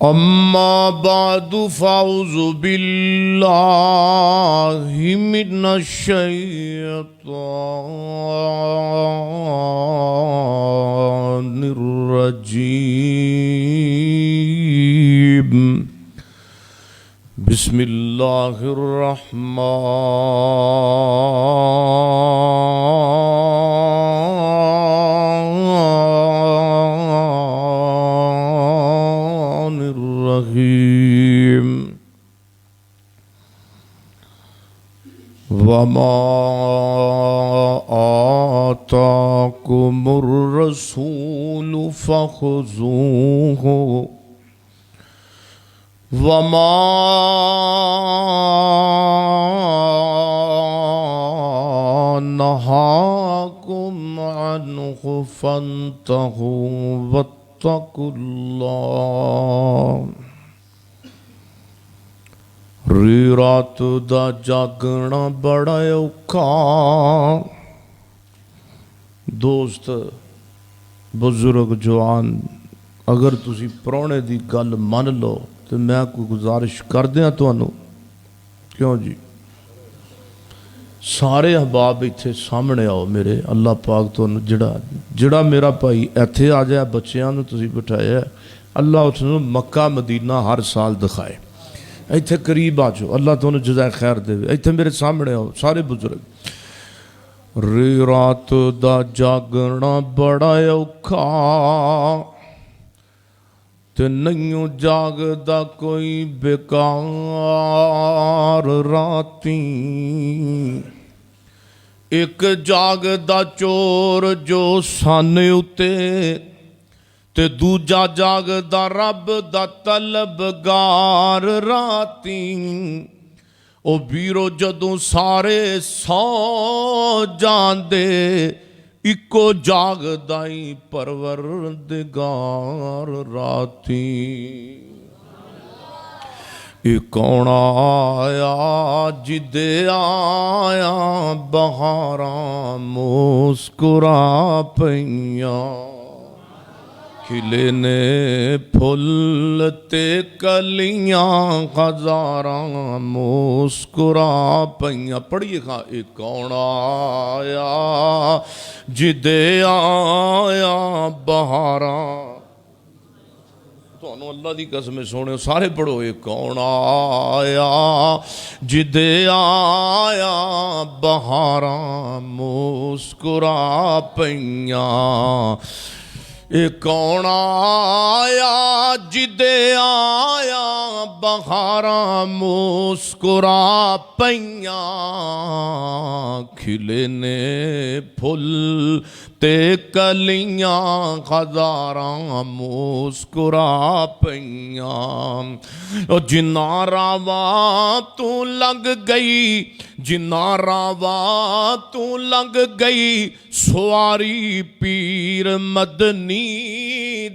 أما بعد فأعوذ بالله من الشيطان الرجيم. بسم الله الرحمن الرحيم. وما آتاكم الرسول فخذوه وما نهاكم عنه فانتهوا واتقوا الله. رات دا جاگنا بڑا اوکھا. دوست بزرگ جوان اگر تسی پرانے دی گل من لو تو میں کوئی گزارش کر دیاں تانوں. کیوں جی سارے احباب ایتھے سامنے آؤ میرے. اللہ پاک تانوں جڑا میرا بھائی ایتھے آ جائے بچیاں نوں تسی بٹھایا اللہ اس نوں مکہ مدینہ ہر سال دکھائے. ایتھے قریب آ جاؤ اللہ تانوں جزائے خیر دے. ایتھے میرے سامنے آؤ سارے بزرگ. رات دا جاگنا بڑا اوکھا تے نہیں جاگدا کوئی بیکار راتیں. ایک جاگدا چور جو سانے اتے تے دوجا جاگدا رب دا طلبگار راتیں. او بیرو جدوں سارے سو جاندے اکو جاگدائی پروردگار راتیں. اے کون آیا جدے آیا بہاراں مسکرا پئیاں. کھلے نے پھول تے کلیاں ہزاراں مسکرا پئیاں. پڑھیے کھا. اے کون آیا جدے آیا بہاراں. تانوں اللہ دی قسم سونے سارے پڑھو. اے کون آیا جدے آیا بہاراں مسکرا پئیاں. اے کون آیا جدے آیا بہاراں مسکرا پئیاں. کھلے نے پھول تے کلیاں ہزاراں مسکرا پئیاں. جنا راواں تو لنگ گئی جنا راواں تو لنگ گئی سواری پیر مدنی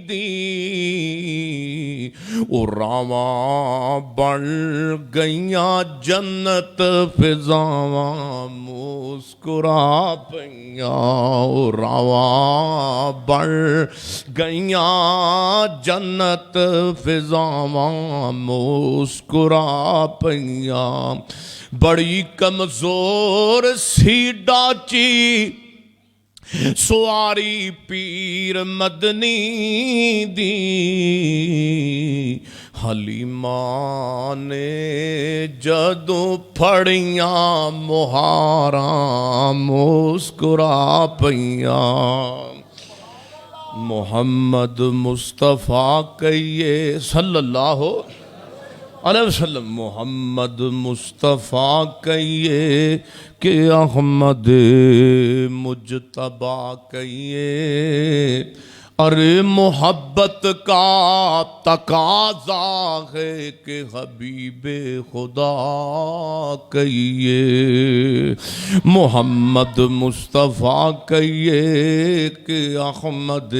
دی. او راواں بن گئیاں جنت فضاواں مسکرا پئیاں. او راواں بن گئیاں جنت فضاواں مسکرا پئیاں. بڑی کمزور سی ڈاچی سواری پیر مدنی دی. حلیمہ نے جدوں پھڑیاں مہاراں مسکرا پئیاں. محمد مصطفیٰ کہیے صلی اللہ علیہ وسلم. محمد مصطفیٰ کہیے کہ احمد مجتبیٰ کہیے. ارے محبت کا تقاضا ہے کہ حبیب خدا کہیے. محمد مصطفیٰ کہیے کہ احمد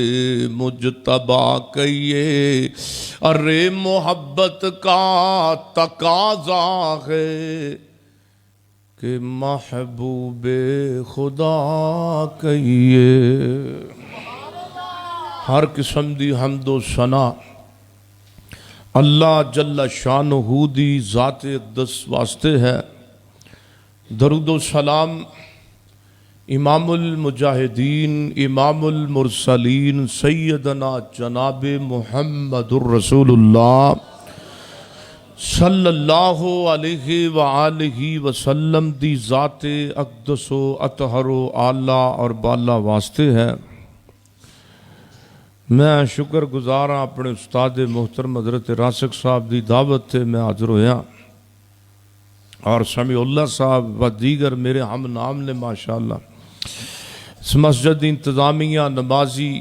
مجتبیٰ کہیے. ارے محبت کا تقاضا ہے کہ محبوب خدا کہیے. ہر قسم دی حمد و ثنا اللہ جل شانہ دی ذات اقدس واسطے ہے۔ درود و سلام امام المجاہدین امام المرسلین سیدنا جناب محمد الرسول اللہ صلی اللہ علیہ وآلہ وسلم دی ذات اقدس و اطہر و اعلیٰ اور بالا واسطے ہے۔ میں شکر گزار ہاں اپنے استاد محترم حضرت راسک صاحب دی دعوت تے میں حاضر ہویا اور سمیع اللہ صاحب و دیگر میرے ہم نام نے ماشاءاللہ اس مسجد انتظامیہ نمازی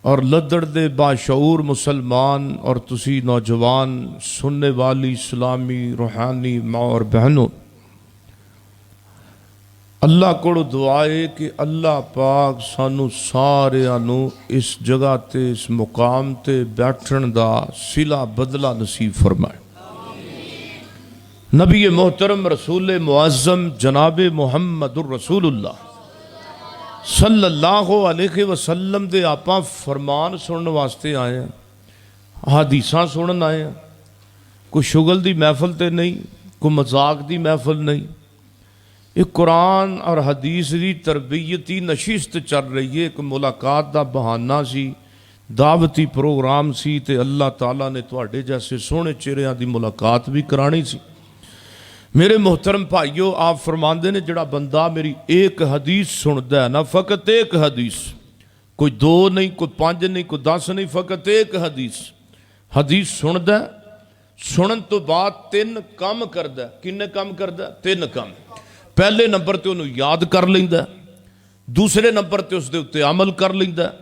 اور لدڑ دے باشعور مسلمان اور تسی نوجوان سننے والی اسلامی روحانی ماں اور بہنوں، اللہ کو دعائے کہ اللہ پاک سانو سارے آنو اس جگہ تے اس مقام تے بیٹھن دا صلہ بدلہ نصیب فرمائے۔ نبی محترم رسول معظم جناب محمد الرسول اللہ صلی اللہ علیہ وسلم دے آپاں فرمان سنن واسطے آئے ہیں، حدیثاں سنن آئے ہیں، کوئی شغل دی محفل تے نہیں، کوئی مذاق دی محفل نہیں، ایک قرآن اور حدیث دی تربیتی نشست چل رہی ہے، ایک ملاقات دا بہانہ سی، دعوتی پروگرام سی تے اللہ تعالیٰ نے تواڈے جیسے سونے چہریاں دی ملاقات بھی کرانی سی۔ میرے محترم بھائیو، آپ فرماندے نے جڑا بندہ میری ایک حدیث سندا ہے نا، فقط ایک حدیث، کوئی دو نہیں، کوئی پانچ نہیں، کوئی 10 نہیں، فقط ایک حدیث سندا ہے، سنن تو بعد 3 کام کردا ہے۔ کنے کام کردا ہے؟ 3 کام۔ پہلے نمبر تے انہوں یاد کر لیندا ہے، دوسرے نمبر تے اس دے اتے عمل کر لیندا ہے،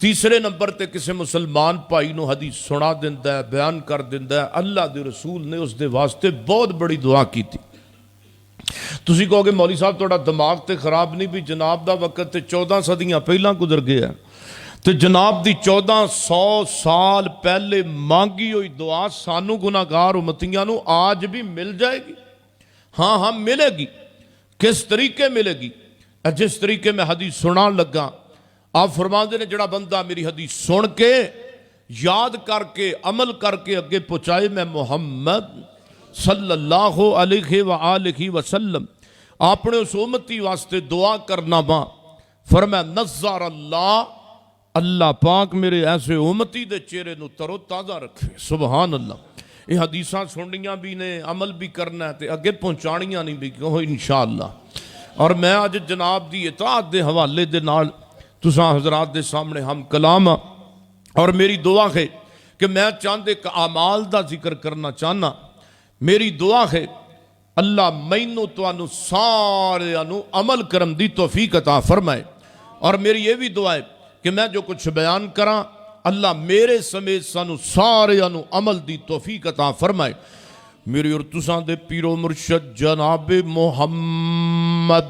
تیسرے نمبر تے کسے مسلمان بھائی نو حدیث سنا دیندا ہے، بیان کر دیندا ہے۔ اللہ دے رسول نے اس دے واسطے بہت بڑی دعا کی تھی۔ تسی کہو گے مولوی صاحب تھوڑا دماغ تے خراب نہیں بھی، جناب دا وقت تے 14 صدیاں پہلاں گزر گیا تے جناب دی 1400 سال پہلے مانگی ہوئی دعا سانو گناہگار امتیاں نو آج بھی مل جائے گی؟ ہاں ملے گی۔ کس طریقے ملے گی؟ جس طریقے میں حدیث سنا لگا، آپ فرماندے نے جڑا بندہ میری حدیث سن کے یاد کر کے عمل کر کے اگے پہنچائے، میں محمد صلی اللہ علیہ وآلہ وسلم اپنے اس امتی واسطے دعا کرنا ماں، فرمایا نظر اللہ پاک میرے ایسے امتی دے چہرے نو ترو تازہ رکھے۔ سبحان اللہ۔ یہ حدیثاں سننیاں بھی نے، عمل بھی کرنا ہے تے اگے پہنچانیاں نہیں بھی کہو انشاءاللہ۔ اور میں آج جناب دی اطاعت دے حوالے دے نال تساں حضرات دے سامنے ہم کلام، اور میری دعا ہے کہ میں چاندے اعمال دا ذکر کرنا چاہنا، میری دعا ہے اللہ مینوں تانوں سارے انو عمل کرن دی توفیق عطا فرمائے، اور میری یہ بھی دعا ہے کہ میں جو کچھ بیان کراں اللہ میرے سمیت سانو سارے انو عمل دی توفیق عطا فرمائے۔ میری اور تساں دے پیرو مرشد جناب محمد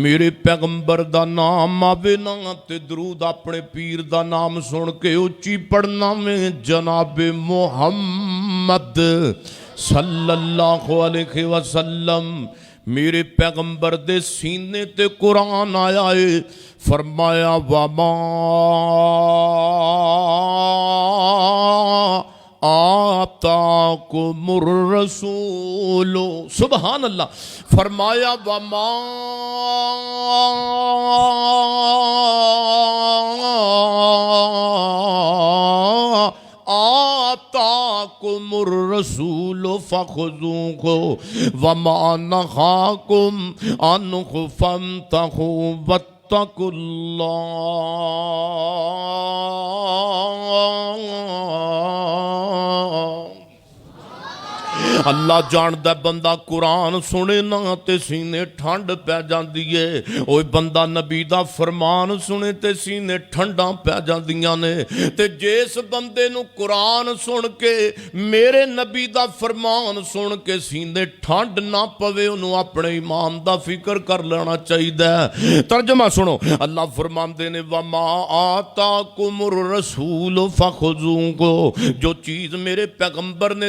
میرے پیغمبر دا نام آوے نا تے درود اپنے پیر دا نام سن کے اچھی پڑھنا میں جناب محمد صلی اللہ علیہ وسلم۔ میرے پیغمبر دے سینے تے قرآن آیا ہے، فرمایا وَمَا آتاکم الرسول، سبحان اللہ، فرمایا وَمَا آتاکم الرسول فخذوہ وَمَا نَهَاکم عَنْهُ فَانْتَهُوا وَاتَّقُوا اللہ۔ اللہ جاندہ بندہ قرآن سنے نا تے سینے ٹھنڈ پہ جاندی ہے، اوہ بندہ نبی دا فرمان سنے تے سینے ٹھنڈاں پہ جاندیاں نے، تے جیس بندے نو قرآن سن کے میرے نبی دا فرمان سن کے سینے ٹھنڈ نہ پوے، انہوں اپنے ایمان دا فکر کر لینا چاہیے ہے۔ ترجمہ سنو، اللہ فرمان دینے وَمَا آتَاكُمُ الرَّسُولُ فَخُذُوهُ، جو چیز میرے پیغمبر نے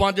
5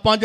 5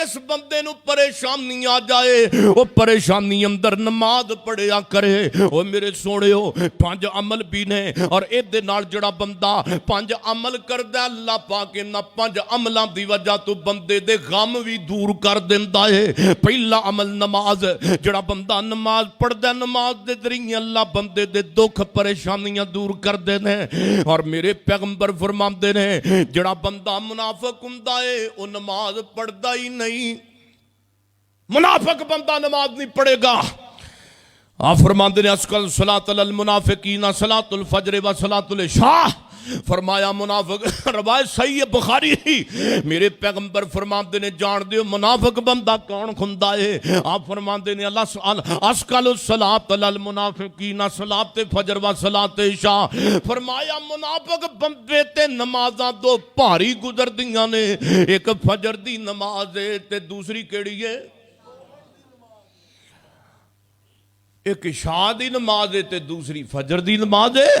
جس بندے نو پریشانی آ جائے وہ پریشانی اندر نماز پڑھیا کرے. وہ میرے سونےو 5 عمل بھی نے اور اے نال جڑا بندہ 5 عمل کردا اللہ پاک انہاں 5 عملاں دی وجہ تو بندے دے غم بھی دور کر دیندا ہے. پہلا عمل نماز. جڑا بندہ نماز پڑھدا نماز دے ذریعے اللہ بندے دے دکھ پریشانیاں دور کردے نے. اور میرے پیغمبر فرماندے نے جڑا بندہ منافق ہوندا ہے وہ نماز پڑھدا ہی نہیں. منافق بندہ نماز نہیں پڑھے گا. آپ فرماندے نے اسکل صلاۃ المنافقین صلاۃ الفجر و صلاۃ العشاء. فرمایا منافق روایت صحیح ہے بخاری ہی. میرے پیغمبر فرماندے نے جان دیو منافق بندہ کون ہوندا ہے. آپ فرماندے نے اسکل الصلاۃ المنافقین صلاۃ فجر و صلاۃ عشاء. فرمایا منافق بندے تے نمازاں دو بھاری گزردیاں نے. ایک فجر دی نماز ہے تے دوسری کیڑی ہے ایک عشاء دی نماز ہے تے دوسری فجر دی نماز ہے.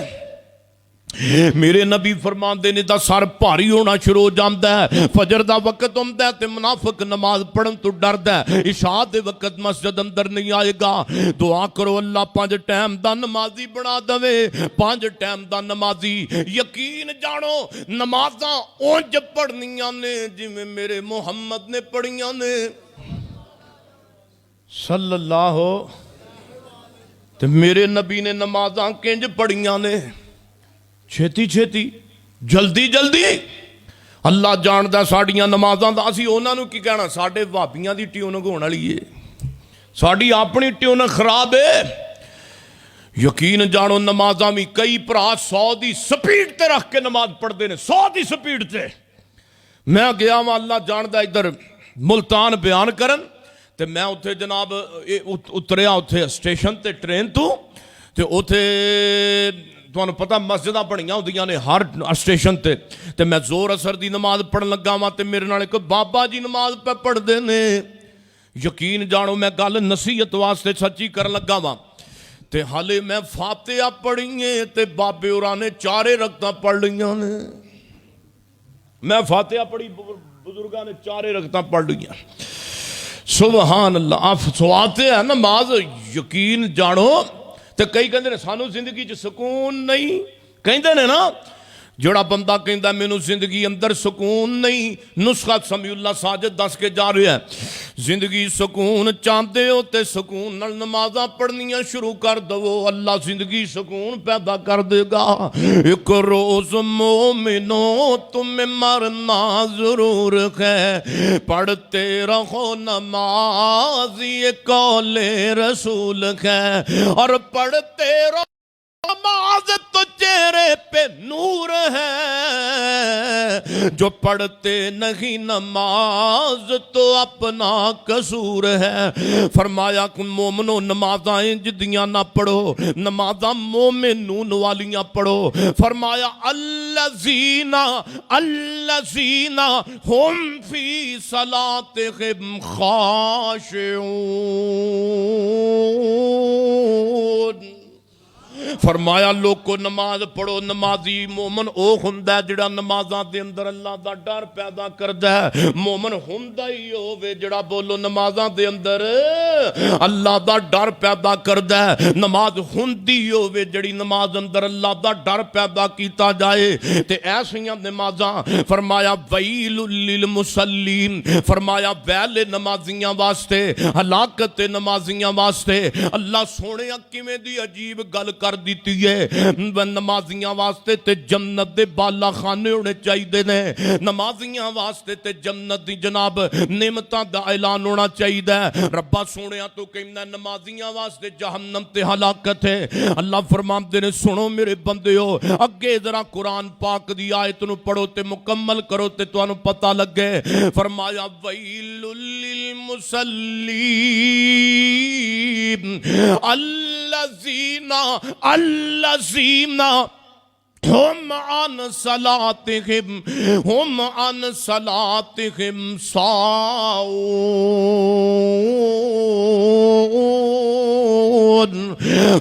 میرے نبی فرماندے نے دا سر بھاری ہونا شروع ہو جاندا ہے. فجر دا وقت ہوندا ہے تے منافق نماز پڑھن تو ڈردا ہے. عشاء دے وقت مسجد اندر نہیں آئے گا. دعا کرو اللہ 5 ٹائم دا نمازی بنا دے. 5 ٹائم دا نمازی. یقین جانو نمازاں اونج پڑھنیاں نے جویں میرے محمد نے پڑھیاں نے صلی اللہ. تے میرے نبی نے نمازاں کنج پڑھیاں نے چھیتی چھیتی جلدی جلدی. اللہ جاندا ساڈیاں نمازاں دا اسی انہاں نوں کی کہنا ساڈے بھابیاں دی ٹیوننگ ہون والی ہے ساڈی اپنی ٹیوننگ خراب ہے. یقین جانو نمازاں بھی کئی بھرا 100 دی سپیڈ تے رکھ کے نماز پڑھدے نے 100 دی سپیڈ تے. میں گیا وا اللہ جاندا ادھر ملتان بیان کرن تے میں اتھے جناب اتریا اتھے اسٹیشن تے ٹرین تے اتھے تمہیں پتہ مسجداں بڑیاں ہوندیاں نے ہر اسٹیشن تے میں زور اثر دی نماز پڑھن لگا وا تے میرے نال ایک بابا جی نماز پہ پڑھدے نے. یقین جانو میں گل نصیحت واسطے سچی کرن لگا وا تے حالے میں فاتحہ پڑھیے تے بابے ہوراں نے 4 رکعتاں پڑھ لیاں نے. میں فاتحہ پڑھی بزرگاں نے 4 رکعتاں پڑھ لیاں. سبحان اللہ. آپ سواتے ہیں نماز. یقین جانو تے کئی کہندے نے سانو زندگی چ سکون نہیں. کہندے نے نا جڑا بندہ کہندا مینوں زندگی اندر سکون نہیں. نسخہ سمیع اللہ ساجد دس کے جا رہا ہے زندگی سکون چاہتے ہو تے سکون نال نمازاں پڑھنیاں شروع کر دو. اللہ زندگی سکون پیدا کر دے گا. ایک روز مومنو تمہیں مرنا ضرور ہے پڑھتے رہو نماز یہ قول رسول ہے. اور پڑھتے رہو نماز تو چہرے پہ نور ہے. جو پڑھتے نہیں نماز تو اپنا قصور ہے. فرمایا کہ مومنو نمازاں جدیاں نہ پڑھو نمازاں مومنون والیاں پڑھو. فرمایا الذین ہم فی صلاتہم خاشعون. فرمایا لوگو نماز پڑھو. نمازی مومن او ہوندا ہے جڑا نمازاں دے اندر اللہ دا ڈر پیدا کردا ہے. مومن ہوندا ہی ہوے جڑا بولو نمازاں دے اندر اللہ دا ڈر پیدا کردا ہے. نماز ہوندی ہوے جڑی نماز اندر اللہ دا ڈر پیدا کیتا جائے تے ایسیاں نمازاں. فرمایا ویل للمصلین. فرمایا ویل نمازیاں واسطے ہلاکت نمازیاں واسطے. اللہ سونیا کیویں دی عجیب گل کر دیتی ہے. نمازیاں واسطے تے جنت دے بالا خانے ہونے چاہیے نے. نمازیاں واسطے تے جنت دی جناب نعمتاں دا اعلان ہونا چاہیے. ربا سونیا تو کہنا نمازیاں واسطے جہنم تے ہلاکت ہے. اللہ فرماندے نے سنو میرے بندیو اگے ذرا قرآن پاک دی آیت نو پڑھو تے مکمل کرو تے تانوں پتہ لگے. فرمایا ویل للمصلین الذین ہم عن صلاتہم ساہون.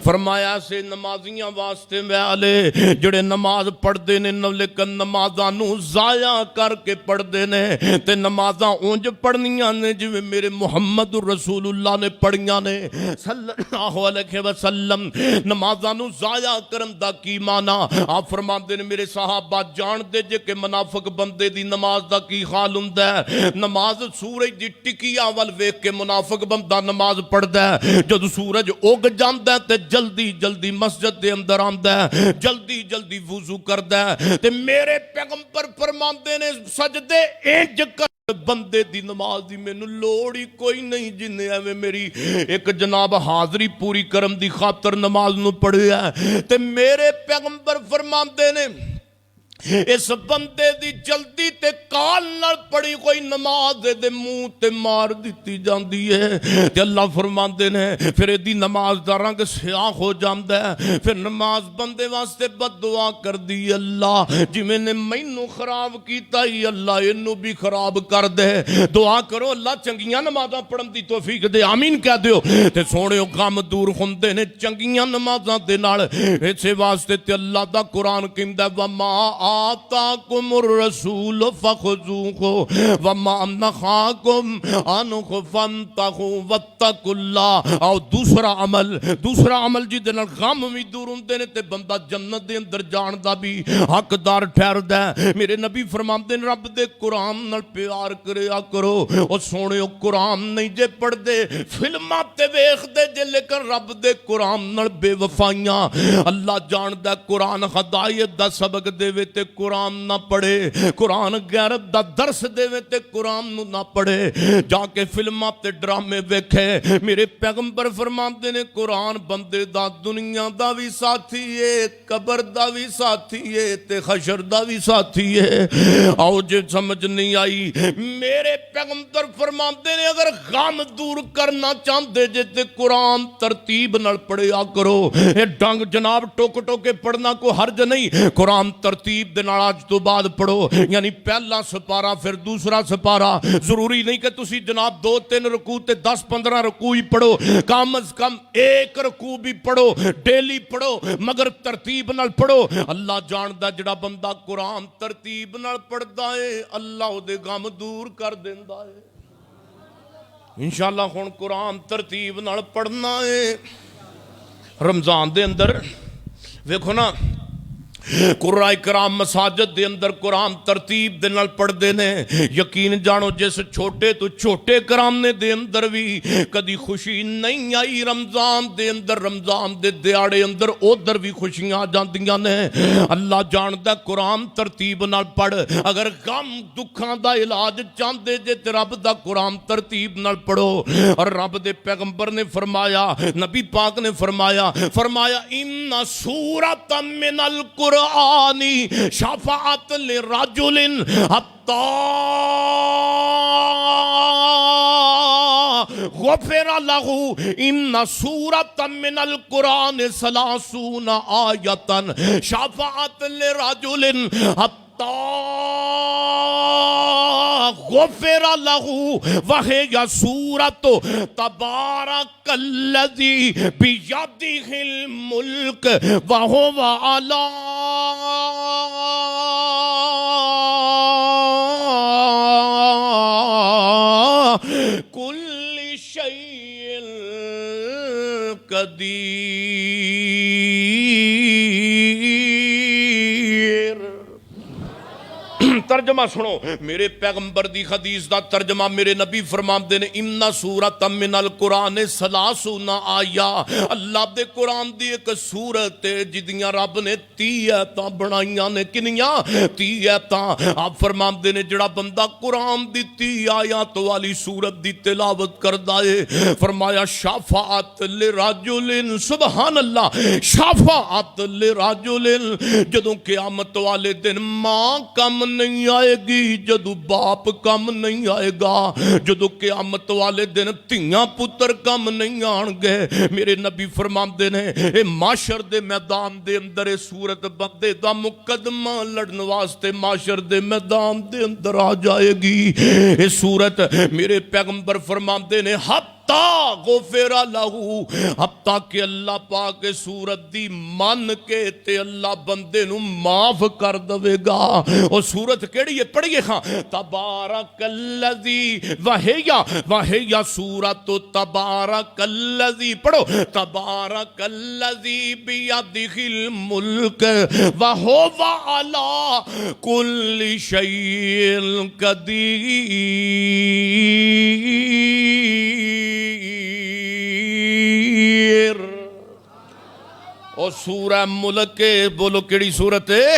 فرمایا سے نمازیاں واسطے والے جڑے نماز پڑھتے ہیں لیکن نمازاں نو ضائع کر کے پڑھتے ہیں تے نمازاں اونج پڑھنیاں نے جویں میرے محمد رسول اللہ نے پڑھیاں نے صلی اللہ علیہ وسلم. نمازاں نو ضائع کرن دا کی معنی آپ فرماندے نے میرے صحابہ جان دے جے کہ منافق بندے دی نماز دا کی حال ہوندا ہے. نماز سورج دی ٹکیاں ول ویکھ کے منافق بندہ نماز پڑھدا ہے. جد سورج اگ جاندا ہے تے جلدی جلدی مسجد دے اندر آندا ہے, جلدی جلدی وضو کردا ہے تے میرے پیغمبر فرماندے نے سجدے انج کر بندے دی نماز دی مینوں لوڑ ہی کوئی نہیں جن ایویں میری ایک جناب حاضری پوری کرم دی خاطر نماز نو پڑھیا ہے. تے میرے پیغمبر فرماندے نے اس بندے دی جلدی تے کال نال پڑھی کوئی نماز دے منہ تے مار دیتی جاندی ہے تے اللہ فرماندے نے پھر دی نماز دا رنگ سیاہ ہو جاندا ہے. پھر نماز بندے واسطے بد دعا کر دی اللہ جویں نے مینوں خراب کیتا ہی اللہ اینوں بھی خراب کر دے. دعا کرو اللہ چنگیاں نمازاں پڑھن دی توفیق دے, آمین کہہ دیو. تے سونےو غم دور ہوندے نے چنگیاں نمازاں دے نال. اسے واسطے تے اللہ دا قرآن کہندا وما آتاکم الرسول فخذوہ وما نہاکم عنہ فانتہوا واتقوا اللہ. اور دوسرا عمل جی دے نال غم وی دور ہوندے نے تے بندہ جنت دے اندر جان دا بھی حقدار ٹھہردا ہے. میرے نبی فرماندے نے رب دے قرآن نال پیار کریا کرو. او سونےو قرآن نہیں جے پڑھ دے فلماں تے ویکھ دے جے لیکن رب دے قرآن نال بے وفائیاں اللہ جاندا. قرآن ہدایت دا سبق دے وے تے قرآن نہ پڑھے, قرآن غیرت دا درس دے وے تے قرآن نو نہ پڑھے, جا کے فلماں تے ڈرامے ویکھے. میرے پیغمبر فرماندے نے قرآن بندے دا دنیا دا بھی ساتھی ہے, قبر دا بھی ساتھی ہے تے حشر دا بھی ساتھی ہے. آؤ جے سمجھ نہیں آئی میرے پیغمبر فرماندے نے اگر غم دور کرنا چاہندے جے تے قرآن ترتیب نال پڑھیا کرو. اے ڈنگ جناب ٹوک ٹوکے پڑھنا کو حرج نہیں, قرآن ترتیب دے نال آج تو بعد پڑھو. یعنی پہلا سپارہ پھر دوسرا سپارہ, ضروری نہیں کہ تسی جناب 2-3 رکوع تے 10-15 رکوع ہی پڑھو, کم از کم 1 رکوع بھی پڑھو, ڈیلی پڑھو مگر ترتیب نال پڑھو. اللہ جاندا جڑا بندہ قرآن ترتیب نال پڑھدا ہے اللہ دے غم دور کر دیندا ہے. انشاءاللہ ہن قرآن ترتیب نال پڑھنا ہے. رمضان دے اندر ویکھو نا قرآن کرام مساجد دے اندر قرآن ترتیب دے نال پڑھ دے نے. یقین جانو جس چھوٹے تو چھوٹے کرامنے دے اندر بھی کدی خوشی نہیں آئی رمضان دے اندر, رمضان دے دیاڑے اندر ادھر بھی خوشیاں جاندیاں نے. اللہ جاندا قرآن ترتیب نال پڑھ. اگر غم دکھاں دا علاج چاہندے جے تے رب دا قرآن ترتیب نال پڑھو. اور رب دے پیغمبر نے فرمایا, نبی پاک نے فرمایا ان سورۃ من القرآن شفاعت لرجل حتی غفر له ان سورۃ من القرآن 30 آیۃ شفاعت لرجل حتی غفر له وهي سورة تبارك الذي بيده الملك وهو على كل شيء قدير. ترجمہ سنو میرے پیغمبر دی حدیث دا ترجمہ. میرے نبی فرماندے نے ان سورۃ من القرآن 30 آیا. اللہ دے قرآن دی ایک سورت جدیاں رب نے 30 آیتاں بنائیاں نے. کنیاں 30 آیتاں. آپ فرماندے نے جڑا بندہ قرآن دی 30 آیات والی سورت دی تلاوت کردا ہے فرمایا شفاعت لرجل, سبحان اللہ, شفاعت لرجل. جدوں قیامت والے دن ماں کم نہیں آئے گی, جدو باپ کم نہیں آئے گا, جدو قیامت والے دن تیاں پتر کم نہیں آن گے. میرے نبی فرماندے نے اے معاشر دے میدان دے اندر اے صورت بندے دا مقدمہ لڑن واسطے معاشر دے میدان دے اندر آ جائے گی. اے صورت میرے پیغمبر فرماندے نے حتی حتی غفر لہو، اب تک کہ اللہ پاک سورت دی من کے تے اللہ بندے نو معاف کر دے گا۔ اور سورت کیڑی ہے پڑھیے خاں، تبارک الذی، وہیا سورت تبارک الذی، پڑھو تبارک الذی بیدہ الملک وہو علی کل شیء قدیر۔ اور سورہ ملک، بولو کیڑی سورت ہے؟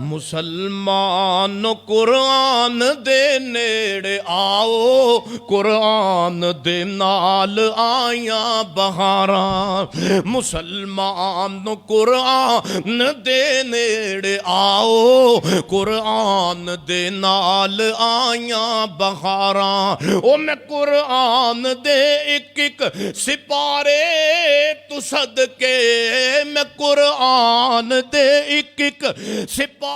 مسلمان قرآن دے نیڑے آؤ، قرآن دے نال آیاں بہاراں، مسلمان قرآن دے نیڑے آؤ، قرآن دے نال آیاں بہاراں۔ او میں قرآن دے ایک ایک سپارے تو صدقے، میں قرآن دے ایک ایک سپارے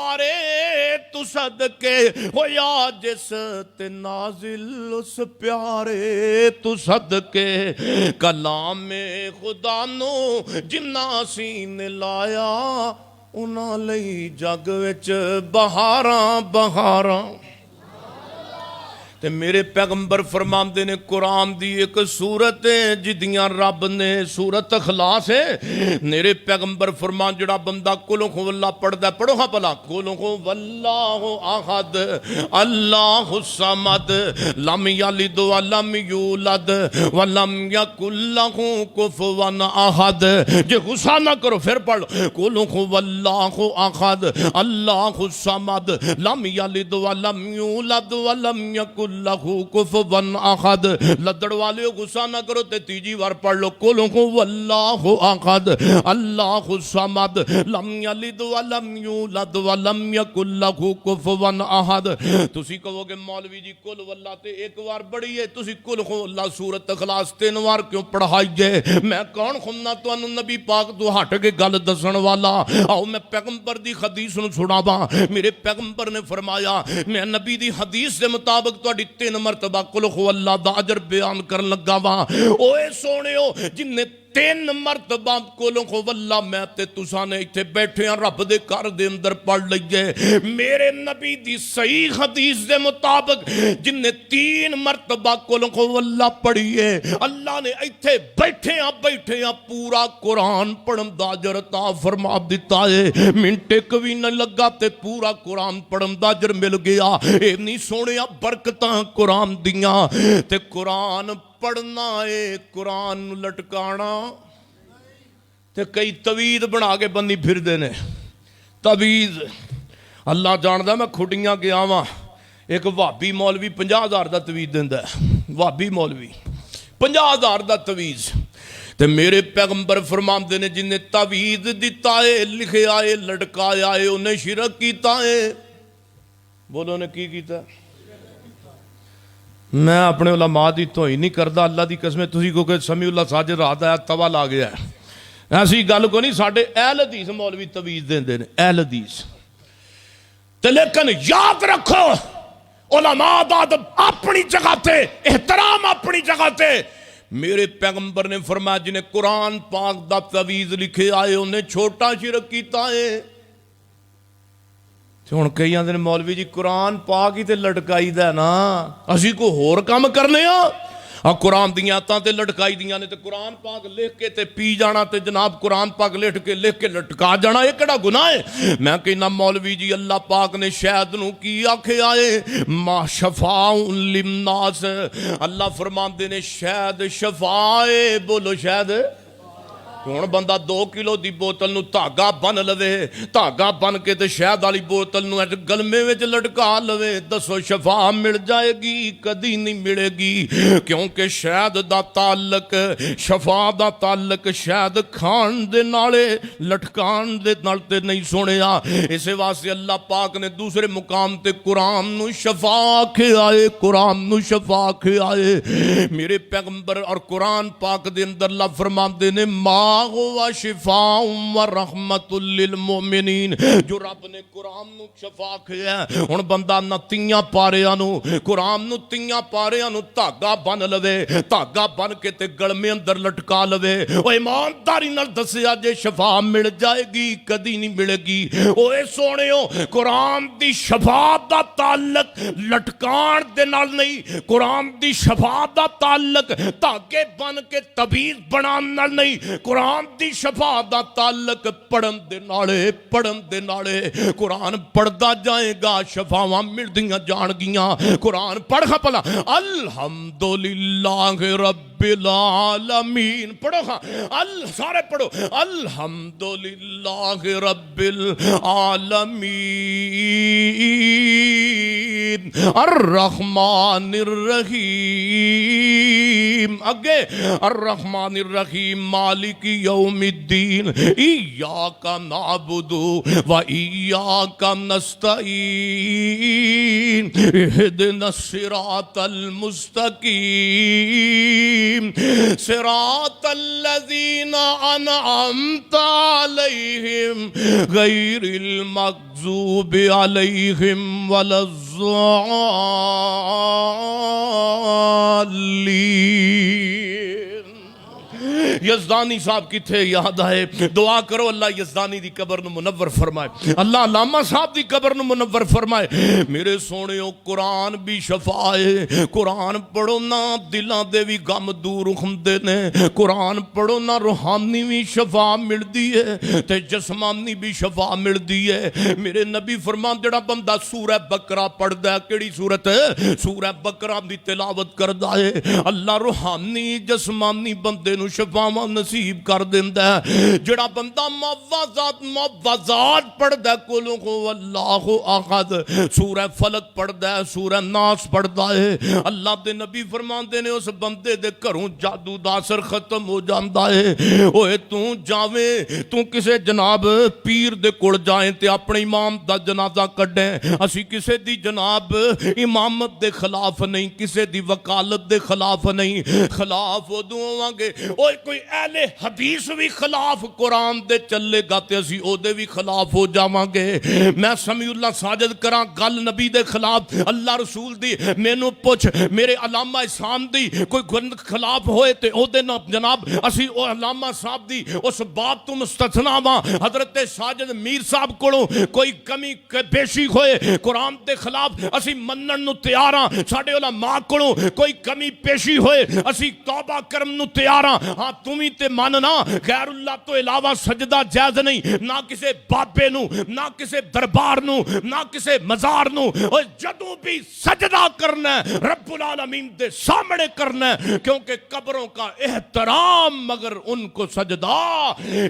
تو صدقے، ہو یا جس تے نازل اس پیارے تو صدقے، کلام خدا نو جنہ سین لایا انہاں لئی جگ وچ بہاراں بہاراں۔ تے میرے پیغمبر فرماندے نے قرآن دی ایک سورت ہے جدیاں رب نے، سورت اخلاص ہے، میرے پیغمبر فرمان جڑا بندہ قل ہو اللہ پڑھ دا، پڑھو ہاں پلا، قل ہو اللہ احد اللہ الصمد لم یلد ولم یولد ولم یکن لہ کفوا احد۔ جے غصہ نہ کرو پھر پڑھ، قل ہو اللہ احد اللہ الصمد لم یلد ولم یولد ولم یکن لہو کفوا احد۔ لدڑ والے غصہ نہ کرو تے تیجی وار پڑھ لو، قل هو اللہ احد اللہ الصمد لم یلد ولم یولد ولم یکن لہو کفوا احد۔ تسی کہو گے مولوی جی قل واللہ تے ایک وار بڑی ہے، تسی قل هو اللہ سورت اخلاص 3 وار کیوں پڑھائی جے؟ میں کون خمنا تو انو نبی پاک تو ہٹ کے گل دسن والا، آؤ میں پیغمبر دی حدیث نو چھڑاواں۔ میرے پیغمبر نے فرمایا، میں نبی دی حدیث دے مطابق تو 3 مرتبہ قل ہو اللہ دا اجر بیان کرن لگا واں۔ اوے سونےو جن نے 3 مرتبہ قل ہو اللہ میں تے تساں نے ایتھے بیٹھے ہیں رب دے گھر دے اندر پڑھ لئیے، میرے نبی دی صحیح حدیث دے مطابق جن نے 3 مرتبہ قل ہو اللہ پڑھیے، اللہ نے ایتھے بیٹھے ہیں پورا قرآن پڑھن دا اجر عطا فرما دیتا ہے۔ منٹے کوئی نہ لگا تے پورا قرآن پڑھن دا اجر مل گیا۔ اے نہیں سونیا برکتاں قرآن دیاں، تے قرآن پڑھنا ہے، قرآن لٹکانا تے کئی توید بنا کے بندی پھر دینے توید۔ اللہ جاندہ میں کھٹیاں گیا وہاں، ایک وابی مولوی 50,000 دا توید دیندہ ہے، وابی مولوی 50,000 دا توید۔ تے میرے پیغمبر فرماندے نے جن نے توید دیتا ہے، لکھے آئے، لٹکایا ہے، انہیں شرک کیتا ہے۔ بولو نے کی کیتا ہے؟ میں اپنے علماء دی تو ہی نہیں کردا، اللہ دی قسمیں تسی کو کہ سمیع اللہ ساجد رات آیا توا لا گیا ہے، ایسی گل کو نہیں۔ ساڑھے اہل حدیث مولوی توید دین دے اہل حدیث تے، لیکن یاد رکھو علماء داد اپنی جگہ تے، احترام اپنی جگہ تے۔ میرے پیغمبر نے فرمایا جنہیں قرآن پاک دا توید لکھے آئے انہیں چھوٹا شرک کیتا ہے۔ ہن کئی آندے نے مولوی جی قرآن پاک ہی تے لٹکائی دا نا، اسی کو ہور کام کرنے ہاں۔ قرآن دیاں آیتاں تے لٹکائی دیاں نے تے قرآن پاک لکھ کے تے پی جانا تے جناب قرآن پاک لکھ کے لٹکا جانا، یہ کیڑا گناہ ہے؟ میں کہنا مولوی جی اللہ پاک نے شہد نو کی آکھے آئے ما شفاء للناس، اللہ فرماندے نے شہد شفاء، بولو شہد۔ ہن بندہ 2 کلو دی بوتل نو دھاگا بن لوے، دھاگا بن کے تے شہد والی بوتل نو گلمے وچ لٹکا لوے، دسو شفا مل جائے گی؟ کدی نہیں ملے گی، کیونکہ شہد دا تعلق، شفا دا تعلق شہد کھان دے نالے لٹکان دے نال تے نہیں سنیا۔ اسے واسطے اللہ پاک نے دوسرے مقام تے قرآن نو شفا آکھے آئے، قرآن نو شفا آکھے آئے۔ میرے پیغمبر اور قرآن پاک دے اندر اللہ فرماندے نے ما وشفاء ورحمت للمؤمنین. جو رب نے قرآن نو شفا کیا ہے. ہن بندہ نہ تیاں پاریاں نو قرآن نو تیاں پاریاں نو دھاگا بن لوے, دھاگا بن کے تے گلمے اندر لٹکا لوے. او ایمانداری نال دسیا جے شفا مل جائے گی کدی نہیں ملے گی. اوے سونےو قرآن دی شفا دا تعلق لٹکان دے نال نہیں, قرآن دی شفا دا تعلق دھاگے بن کے تعبیر بنان نال نہیں, قرآن دی شفا دا تعلق پڑھن دے نالے پڑھن دے نالے. قرآن پڑھدا جائے گا شفاواں ملدیاں جان گیاں. قرآن پڑھ خا پلا الحمدللہ رب العالمین. پڑھو خا سارے پڑھو الحمدللہ رب العالمین الرحمن الرحیم. اگے الرحمن الرحیم مالک یوم الدین ایاک نعبد و ایاک نستعین اہدنا الصراط المستقیم صراط الذین انعمت علیہم غیر المغضوب علیہم ولا الضالین. یزدانی صاحب کتھے یاد آئے, دعا کرو اللہ یزدانی دی قبر نو منور فرمائے, اللہ علامہ صاحب دی قبر نو منور فرمائے. میرے سونےو قرآن بھی شفا ہے. قرآن پڑھو نا دلاں دے بھی غم دور ہوندے نے. قرآن پڑھو نا روحانی بھی شفا ملدی ہے تے جسمانی بھی شفا ملدی ہے. میرے نبی فرمان جڑا بندہ سورہ بقرہ پڑھدا ہے, کیڑی سورت ہے؟ سورہ بقرہ دی تلاوت کردا ہے, اللہ روحانی جسمانی بندے نو شفاواں نصیب کر دیندا ہے. جڑا بندہ معوذات پڑھدا ہے, قل هو اللہ احد, سورہ فلق پڑھدا ہے, سورہ ناس پڑھدا ہے, اللہ دے نبی فرماندے نے اس بندے دے گھروں جادو دا اثر ختم ہو جاندا ہے. اوے تو جاویں تو کسے جناب پیر دے کول جائیں تے اپنے امام دا جنازہ کڈیں. اسی کسے دی جناب امامت دے خلاف نہیں, کسے دی وکالت دے خلاف نہیں. خلاف ادوں ہوواں گے اوے کوئی اہل حدیث بھی خلاف قرآن دے چلے گا تے اسی او دے بھی خلاف ہو جاواں گے. میں سمیع اللہ ساجد کراں گل نبی دے خلاف اللہ رسول دی, مینوں پوچھ میرے علامہ احسان دی کوئی خلاف ہوئے تے او دے جناب اسی او علامہ صاحب دی اس بات تو مستثنا واں. حضرت ساجد میر صاحب کولوں کوئی کمی بیشی ہوئے قرآن دے خلاف اسی منن نو تیار ہاں. ساڈے علماء کولوں کوئی کمی پیشی ہوئے اسی توبہ کرن نو تیار ہاں. ہاں تمہیں تے ماننا غیر اللہ تو علاوہ سجدہ جائز نہیں, نہ کسے بابے نو, نہ کسے دربار نو, نہ کسے مزار نو. اور جدوں بھی سجدہ کرنا ہے رب العالمین دے سامنے کرنا ہے, کیونکہ قبروں کا احترام مگر ان کو سجدہ.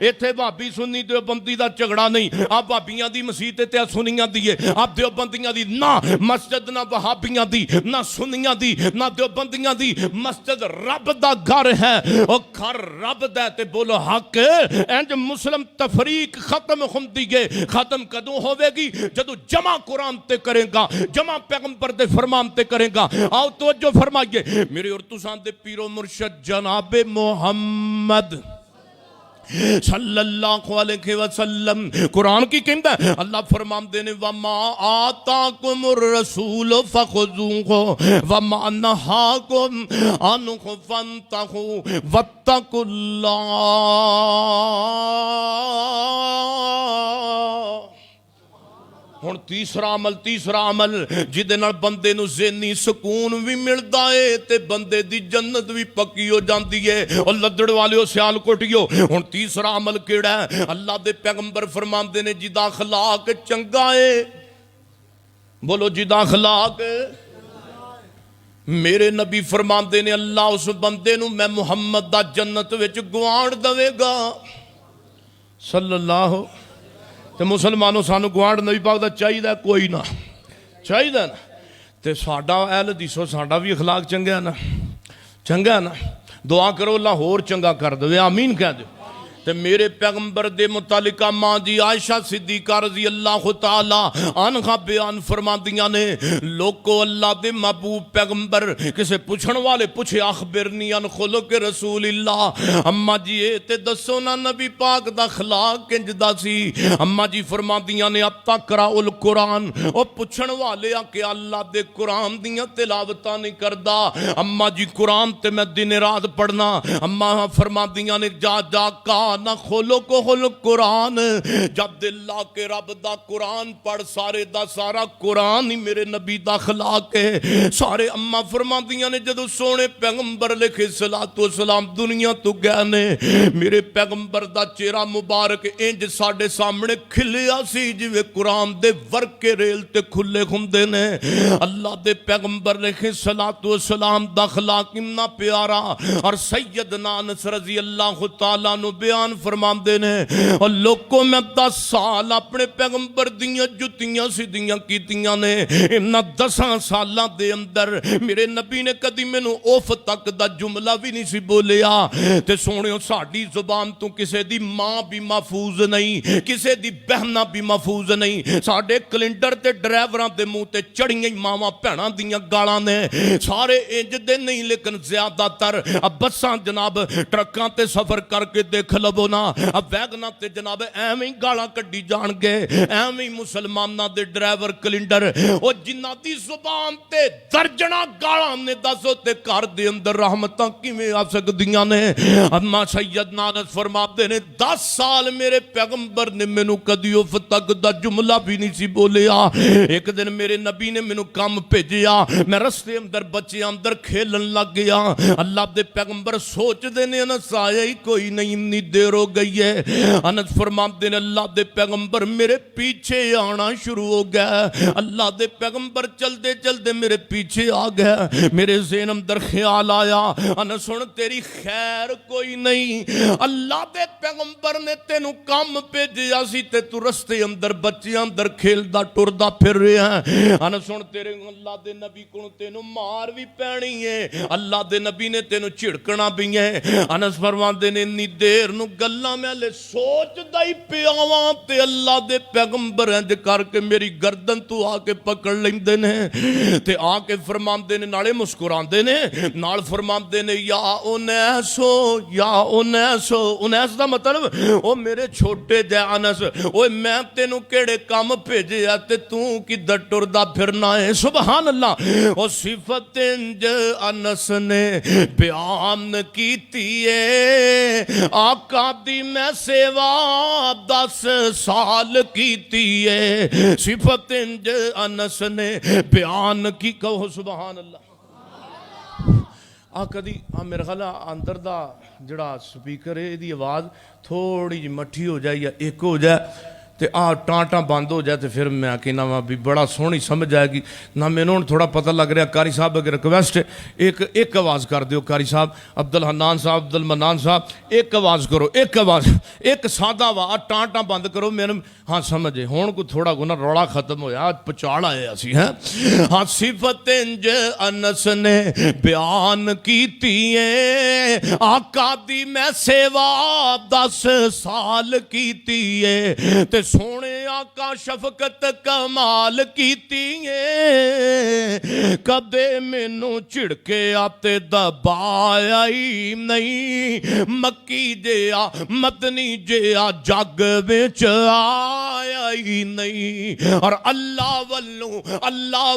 ایتھے بھابی سنی دیوبندی دا جھگڑا نہیں, آپ بھابیاں دی مسجد تے سنیاں دی ہے, آپ دیوبندیاں دی نہ مسجد, نہ وہابیاں دی, نہ سنیاں دی, نہ دیوبندیاں دی. مسجد رب دا گھر ہے, او گھر رب دا تے بولو حق. انج مسلم تفریق ختم ہوندی ہے. ختم کدوں ہوے گی؟ جدو جمع قرآن تے کرے گا, جمع پیغمبر دے فرمان تے کرے گا. آؤ توجہ فرمائیے میرے اور تساں دے پیر و مرشد جناب محمد صلی اللہ علیہ وسلم قرآن کی کہندا ہے. اللہ فرمان دینے وَمَا آتَاكُمُ الرَّسُولُ فَخُذُوهُ وَمَا نَهَاكُمْ عَنْهُ فَانْتَهُوا وَاتَّقُوا اللَّهَ. ہن تیسرا عمل جدے نال بندے نو ذہنی سکون بھی ملدا ہے تے بندے دی جنت بھی پکی ہو جاندی ہے. اور لدڑ والیو سیال کوٹیو, ہن تیسرا عمل کیڑا ہے؟ اللہ دے پیغمبر فرماندے نے جدا اخلاق چنگا ہے, بولو جدا اخلاق. میرے نبی فرماندے نے اللہ اس بندے نو میں محمد دا جنت وچ گوانڈ دے گا صلی اللہ. تے مسلمانوں سانو گوانڈ نبی پاک دا چاہیے کوئی نہ چاہیے نا. تے ساڈا اہل حدیثو ساڈا بھی اخلاق چنگا ہے نا, چنگا ہے نا. دعا کرو اللہ ہور چنگا کر دے, آمین کہہ دے. تے میرے پیغمبر دے متعلقہ ماں جی عائشہ صدیقہ رضی اللہ تعالی عنہ بیان فرما دیاں نے لوگو اللہ دے محبوب پیغمبر کسے پوچھن والے پوچھے اخبرنی ان خلق رسول اللہ اماں جی اے تے دسو نا نبی پاک دا اخلاق کنج دا سی اماں جی فرما دیاں نے اب تقرأ القرآن او پوچھن والے کہ اللہ دے قرآن دیاں تلاوتاں نہیں کردا اماں جی قرآن تے میں دن رات پڑھنا اماں فرما دیاں نے جا جا کا نہ کھولو کو کھولو قرآن جب دل لا کے رب دا قرآن پڑھ سارے دا سارا قرآن ہی میرے نبی دا اخلاق ہے سارے اماں فرما دیاں نے جدو سونے پیغمبر لکھے صلاۃ و سلام دنیا تو گئے نے میرے پیغمبر دا چہرہ مبارک انج ساڈے سامنے کھلیا سی جویں قرآن دے ورکے ریل تے کھلے ہوندے نے اللہ دے پیغمبر لکھے صلاۃ و سلام دا اخلاق اتنا پیارا اور سیدنا انس رضی اللہ تعالیٰ نو بیان فرماندے نے اور لوگوں میں 10 سال اپنے پیغمبر دیاں جتیاں سیدیاں کیتیاں نے انہاں 10 سالاں دے اندر میرے نبی نے کدی مینوں اوف تک دا جملہ بھی نہیں سی بولیا تے سونیو ساڈی زبان تو کسے دی ماں بھی محفوظ نہیں کسے دی بہناں بھی محفوظ نہیں ساڈے کلنڈر تے ڈرائیوراں دے منہ تے چڑھیاں ماواں بھیناں دیاں گالاں نے سارے انج دے نہیں لیکن زیادہ تر اب بساں جناب ٹرکاں تے سفر کر کے دیکھ لبو نا اب ویگناں تے جناب ایویں گالاں کڈی جان گے ایویں مسلماناں دے ڈرائیور کلنڈر او جنہاں دی زبان تے درجنا گالاں نے دسو تے گھر دے اندر رحمتاں کیویں آ سکدیاں نے اما سیدنا انس فرماتے نے 10 سال میرے پیغمبر نے مینوں کدی اف تک دا جملہ بھی نہیں سی بولیا ایک دن میرے نبی نے مینوں کام بھیجیا میں رستے اندر بچے اندر کھیلن لگ گیا اللہ دے پیغمبر سوچ دے نے انس آیا ہی کوئی نہیں اتنی دیر ہو گئی ہے انس فرماتے نے اللہ دے پیغمبر میرے پیچھے آنا شروع ہو گیا اللہ دے پیغمبر چلتے چلتے میرے پیچھے آ گیا میرے ذہن اندر خیال آیا انس سن تیری خیر کوئی نہیں اللہ دے پیغمبر نے تینوں کام بھیجیا سی تے تو رستے اندر بچے اندر کھیلدا ٹردا پھر رہا ہے انس سن تیرے اللہ دے نبی کو تینوں مار بھی پینی ہے اللہ دے نبی نے تینوں چھڑکنا بھی ہے انس فرماندے نے اتنی دیر نو گلاں میں لے سوچ دائی پیاواں تے اللہ دے پیغمبر انج کر کے میری گردن تو آ کے پکڑ لیندے نے تے آ کے فرماندے نے نالے مسکراندے نے نال فرماندے نے یا انیسو یا انیسو انیس دا مطلب او میرے چھوٹے جے انس اوے میں تینوں کیڑے کام بھیجیا تے تو کدھر ٹردا پھرنا ہے سبحان اللہ او صفت انج انس نے بیان کیتی ہے آقا دی میں سیوا 10 سال کیتی ہے صفت انج انس نے بیان کی کہو سبحان اللہ کدی میرا خیال اندر دا جڑا سپیکر ہے دی آواز تھوڑی جی مٹھی ہو جائے یا ایک ہو جائے تے ٹانٹاں بند ہو جائے تے پھر میں کہنا وا بھی بڑا سونی سمجھ جائے گی نہ مینوں تھوڑا پتہ لگ رہا قاری صاحب اگر ریکویسٹ ہے ایک آواز کر دیو قاری صاحب عبد الحنان صاحب عبد المنان صاحب ایک آواز کرو ایک آواز ایک سادہ آواز ٹانٹاں بند کرو میرے ہاں سمجھے ہون کو تھوڑا گنا روڑا ختم ہویا پچاڑ آئے اسی ہیں ہاں صفت انج انس نے بیان کیتی ہے آقا دی میں سیوا 10 سال کیتی ہے تے سونے آقا شفقت کمال کیتی ہے کدے مینوں چھڑکے آتے دبایا ہی نہیں مکی جیا مدنی جیا جگ وچ آیا ہی نہیں اور اللہ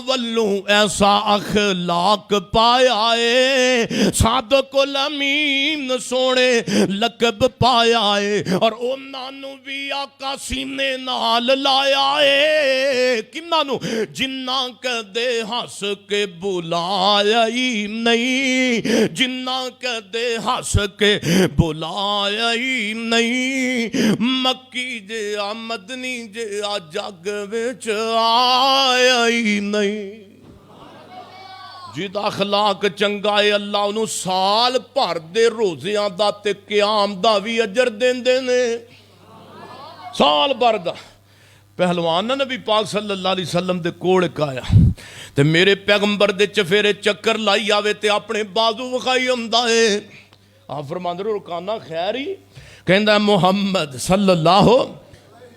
والوں ایسا اخلاق پایا ہے صادق الامین سونے لقب پایا ہے اور انہاں نو بھی آقا سینے نال لایا ہے کنہاں نو جنہ کدے ہس کے بلایا ہی نہیں جنہ کدے ہس کے بلایا ہی نہیں مکی جے مدنی جے جگ وچ آیا ہی نہیں جدا اخلاق چنگا ہے اللہ انہوں سال بھر دے روزیاں دا تے قیام دا بھی اجر دیندے نے سال بھر دا پہلوان نبی پاک صلی اللہ علیہ وسلم دے کوڑ آیا تے میرے پیغمبر دے چفیرے چکر لائی آوے تے اپنے بازو وکھائی ہوندا ہے آپ فرماندے رکانا خیر ہی کہندا محمد صلی اللہ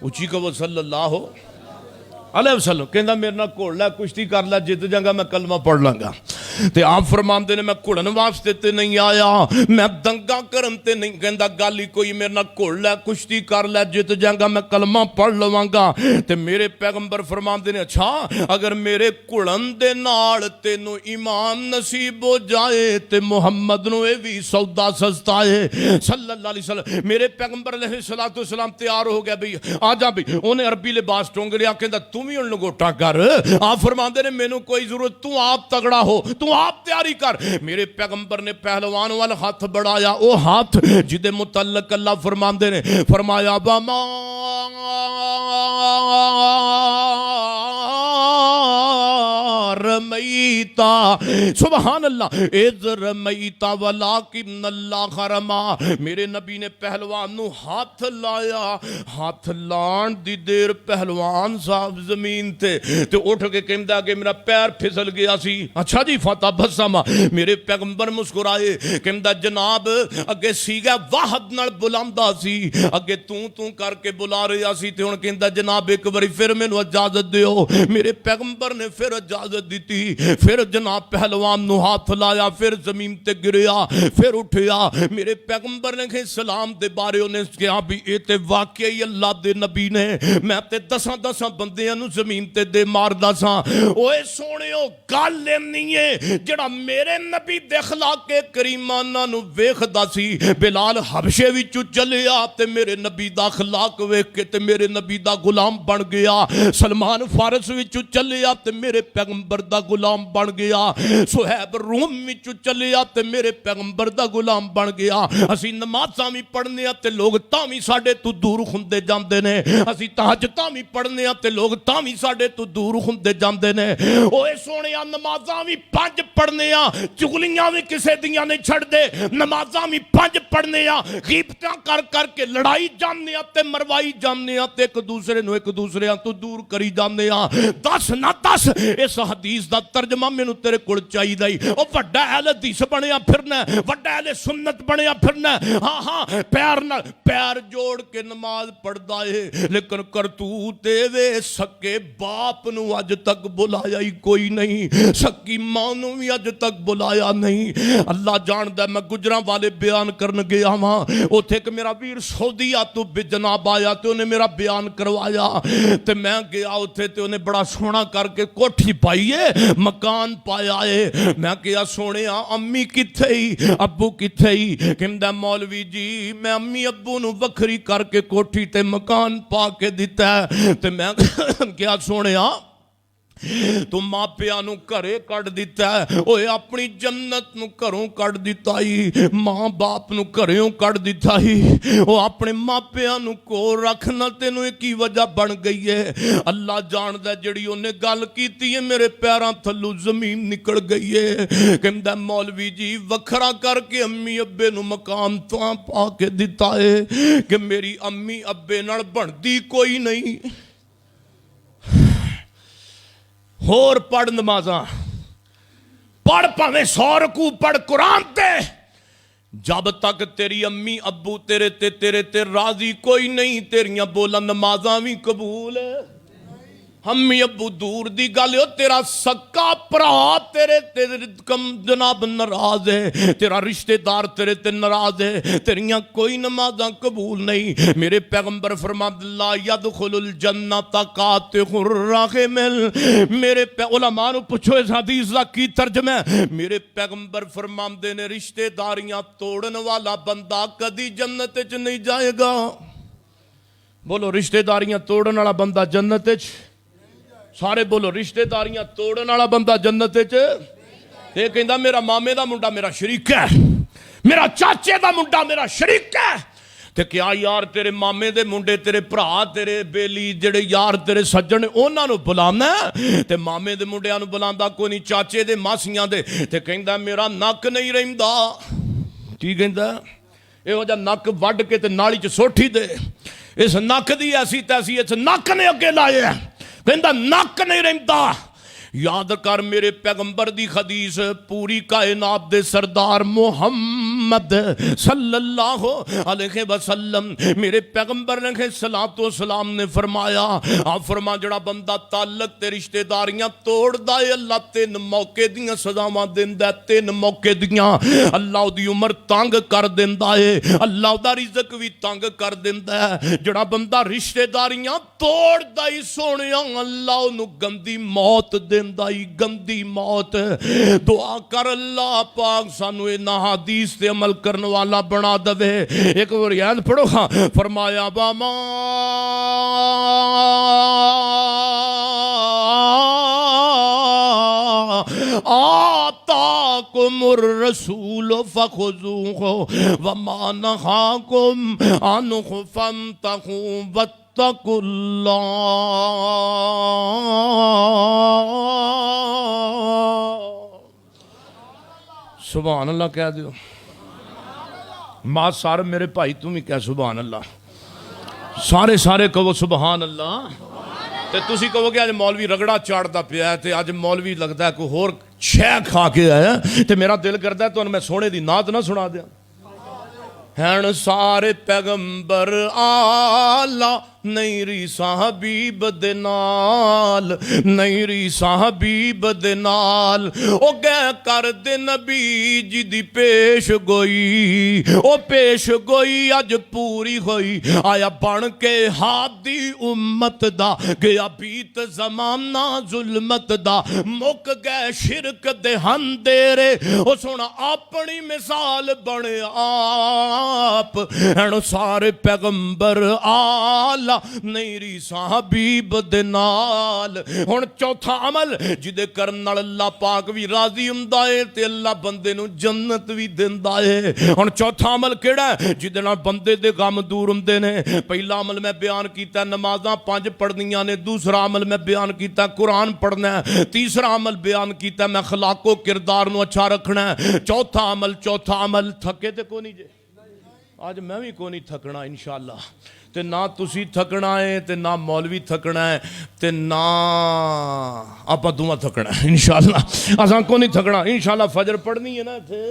اچھی کہو صلی اللہ علیہ وسلم کہندا میرے نال گھوڑ لے کشتی کر لے جت جاگا میں کلمہ پڑھ لانگا تے آپ فرماندے نے میں گھوڑن واسطے تے نہیں آیا میں دنگا کرن تے نہیں کہندا گل ہی کوئی میرے نال گھوڑ لے کشتی کر لے جت جاگا میں کلمہ پڑھ لواں تے میرے پیغمبر فرماندے نے اچھا اگر میرے گھوڑن دے نال تینوں ایمان نصیب ہو جائے تے محمد نو اے وی سودا سستا ہے صلی اللہ علیہ وسلم میرے پیغمبر علیہ الصلوۃ والسلام تیار ہو گیا بھئی آ جا بھئی انہیں عربی لباس ٹونگ لیا کہندا تم ہی ان لگوٹا کر آپ فرماندے نے مینوں کوئی ضرورت تو آپ تگڑا ہو تو آپ تیاری کر میرے پیغمبر نے پہلوان والا ہاتھ بڑھایا او ہاتھ جدے متعلق اللہ فرماندے نے فرمایا باما رمیتا سبحان اللہ اذ رمیتا ولیکن اللہ رما میرے نبی نے پہلوان نو ہاتھ لایا ہاتھ لان دی دیر پہلوان صاحب زمین تے اٹھ کے کہندا کہ میرا پیر پھسل گیا سی اچھا جی فتح بسما میرے پیغمبر مسکرائے کہندا جناب اگے سیگا واحد نال بلاندا سی اگے تو کر کے بلا رہا سی تے ہن کہندا جناب ایک باری پھر مینوں اجازت دیو میرے پیغمبر نے پھر اجازت دیتی پھر جناب پہلوان نو ہاتھ لایا پھر زمین تے گریا پھر اٹھیا میرے پیغمبر نے کہ سلام دے بارے انہیں کہا بھی اے تے واقعی اللہ دے نبی نے میں تے دساں بندیاں نو زمین تے دے مار دا ساں اوے سونےو گل نہیں ہے جڑا میرے نبی دے اخلاق کریمانہ نو ویکھدا سی بلال حبشے وچوں چلیا تے میرے نبی دا اخلاق ویکھ کے تے میرے نبی دا غلام بن گیا سلمان فارس وچوں چلیا تے میرے پیغمبر دا غلام بن گیا سہیب روم وچوں چلیا تے میرے پیغمبر دا غلام بن گیا اسی نمازاں وی پڑھنے تے لوگ تاویں ساڈے تو دور ہوندے جاندے نے اسی تہجداں وی پڑھنے تے لوگ تاویں ساڈے تو دور ہوندے جاندے نے اوے سونیا نمازاں وی 5 پڑھنے چغلیاں وی کسے دیاں نہیں چھڑ دے نمازاں وی 5 پڑھنے غیبتاں کر کے لڑائی جاننے تے مروائی جاننے تے ایک دوسرے تو دور کری جاننے دس نہ دس اس حدیث دا ترجمہ مینوں تیرے کول چاہیدا ہی او وڈا اہل حدیث بنیا پھرنا وڈا اہل سنت بنیا پھرنا ہاں پیر جوڑ کے نماز پڑھدا ہے لیکن کرتوت وے سکے باپ نو اج تک بلایا ہی کوئی نہیں سکی ماں نو بھی اج تک بلایا نہیں اللہ جاندا میں گجراں والے بیان کرن گیا ہاں اوتھے کہ میرا ویر سعودیہ تو بے جناب آیا تے انہیں میرا بیان کروایا تے میں گیا اوتھے تے انہیں بڑا سونا کر کے کوٹھی پائی ہے مکان پایا ہے میں کیا سونے امی کتھے ہی ابو کتھے ہی کہندا مولوی جی میں امی ابو نو وکھری کر کے کوٹھی تے مکان پا کے دیتا ہے تے میں کیا سونے تو ماں پیاں نو گھرے کٹ دیتا ہے اوے اپنی جنت نو گھروں کٹ دیتا ہی ماں باپ نو گھروں کٹ دیتا ہی او اپنے ماں پیاں نو کو رکھنا تینوں کی وجہ بن گئی ہے اللہ جاندا جڑی اونے گل کیتی ہے میرے پیراں تھلوں زمین نکل گئی ہے کہندا مولوی جی وکھرا کر کے امی ابے نو مقام تو پا کے دیتا ہے کہ میری امی ابے نال بندی کوئی نہیں ہور پڑھ نمازاں پڑھ پاویں 100 رکوع پڑھ قرآن تے جب تک تیری امی ابو تیرے تے راضی کوئی نہیں تیریاں بولا نمازاں بھی قبول ہے امی ابو دور دی گل ہو تیرا سکا پرا تیرے کم جناب ناراض ہے تیرا رشتہ دار تیرے تے ناراض ہے تیریاں کوئی نمازاں قبول نہیں میرے پیغمبر فرماتے لا يدخل الجنت قاطع الرحم میرے علماء نو پوچھو اس حدیث دا کی ترجمہ ہے میرے پیغمبر فرماندے نے رشتہ داریاں توڑن والا بندہ کدی جنت وچ نہیں جائے گا بولو رشتہ داریاں توڑن والا بندہ جنت وچ سارے بولو رشتہ داریاں توڑن والا بندہ جنت وچ تے کہندا میرا مامے دا منڈا میرا شریک ہے میرا چاچے دا منڈا میرا شریک ہے تے کیا یار تیرے مامے دے منڈے تیرے بھرا تیرے بیلی جڑے یار تیرے سجن انہاں نو بلانا تے مامے دے منڈیاں نو بلاندا کوئی نہیں چاچے دے ماسیاں دے تے کہندا میرا نک نہیں رہندا کی کہندا اے ہو جا نک وڈ کے تے نالی چ سوٹھی دے اس نک دی ایسی تیسی اس نک نے اگے لائے کہندا نک نہیں رہندا یاد کر میرے پیغمبر دی حدیث پوری کائنات دے سردار محمد محمد صلی اللہ علیہ وسلم میرے پیغمبر علیہ الصلوۃ والسلام نے فرمایا، آپ فرما جڑا بندہ تعلق تے رشتہ داریاں توڑ دے اللہ 3 موقع دیاں سزاواں دیندا، 3 موقع دیاں اللہ دی عمر تنگ کر دیندا ہے، اللہ دا رزق بھی تنگ کر دیندا ہے۔ جڑا بندہ رشتہ داریاں توڑ دے سونیا اللہ انہوں گندی موت دیندا ہی، گندی موت۔ دعا کر اللہ پاک سانو انہاں حدیث تے عمل کرنے والا بنا دے۔ ایک ریاض پڑھو ہاں، فرمایا باما آتاکم الرسول فخذوہ وما نہاکم عنہ فانتہوا واتقوا اللہ۔ سبحان اللہ کہہ دیو، ماں سارے میرے بھائی تم ہی کہہ سبحان اللہ، سارے کہو سبحان اللہ۔ تے تسی کہو کہ آج مولوی رگڑا چاڑتا پیا ہے، تے آج مولوی لگتا ہے کوئی ہور چھے کھا کے آیا، تے میرا دل کرتا ہے تو میں سونے دی نعت نہ سنا دیا۔ ہن سارے پیغمبر آلہ نہیں ریسا حبیب دے نال، نہیں ریسا حبیب دے نال، او گئے کر دے نبی جی دی پیش گوئی، او پیش گوئی اج پوری ہوئی، آیا بن کے ہادی امت دا، گیا بیت زمانہ ظلمت دا، مک گئے شرک دے ہندیرے، او سونا اپنی مثال بنے آپ، ہن سارے پیغمبر آلہ نہیں ریسا حبیب دے نال۔ ہن چوتھا عمل جدے کرن نال اللہ پاک بھی راضی ہوندا ہے تے اللہ بندے نو جنت بھی دیندا ہے۔ ہن چوتھا عمل کیڑا ہے جدے نال بندے دے غم دور ہوندے نے؟ پہلا عمل میں بیان کیتا نمازاں 5 پڑھنیاں نے، دوسرا عمل میں بیان کیتا قرآن پڑھنا ہے، تیسرا عمل بیان کیتا میں اخلاق و کردار نو اچھا رکھنا ہے، چوتھا عمل تھکے تے کو نہیں جے؟ آج میں بھی کو نہیں تھکنا انشاءاللہ، تے نہ تسی تھکنا ہے تے نہ مولوی تھکنا ہے تے نہ آپا دوما تھکنا ہے انشاءاللہ، اساں کو نہیں تھکنا انشاءاللہ۔ فجر پڑھنی ہے نا تھے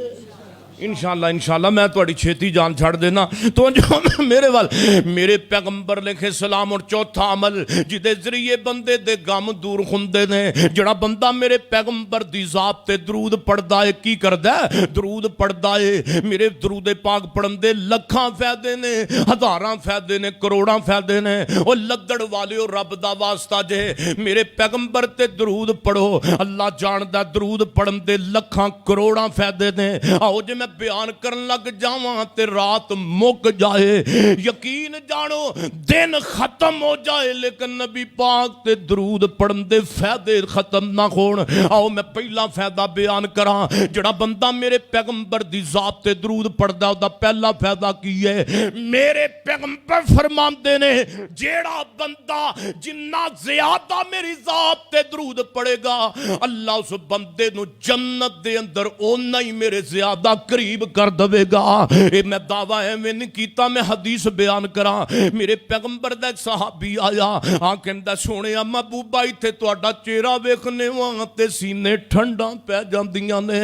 انشاءاللہ میں تھوڑی چھیتی جان چھڑ دینا تو جو میرے وال میرے پیغمبر لکھے سلام۔ اور چوتھا عمل جدے ذریعے بندے دے غم دور ہوندے نے، جڑا بندہ میرے پیغمبر دی ذات تے درود پڑھدا ہے کی کردا ہے؟ درود پڑھدا ہے۔ میرے درود پاک پڑھن دے لکھاں فائدے نے، ہزاراں فائدے نے، کروڑاں فائدے نے۔ او لدڑ والیو رب دا واسطہ جے میرے پیغمبر تے درود پڑھو، اللہ جاندا درود پڑھن دے لکھاں کروڑاں فائدے نے۔ آؤ جے میں بیان کرن لگ جاواں تے رات مک جائے، یقین جانو دن ختم ہو جائے، لیکن نبی پاک تے درود پڑھن دے فائدے ختم نہ ہون۔ آؤ میں پہلا فائدہ بیان کراں، جڑا بندہ میرے پیغمبر دی ذات تے درود پڑھدا او دا پہلا فائدہ کی ہے؟ میرے پیغمبر فرماندے نے جیڑا بندہ جنہ زیادہ میری ذات تے درود پڑھے گا اللہ اس بندے نو جنت دے اندر اونا ہی میرے زیادہ قریب کر دے گا۔ اے میں دعویٰ ہے میں نہیں کیتا، میں حدیث بیان کراں۔ میرے پیغمبر دا ایک صحابی آیا، کہندا سونیا محبوبہ ایتھے تہاڈا چہرہ ویکھنے واں تے سینے ٹھنڈاں پہ جاندیاں نے۔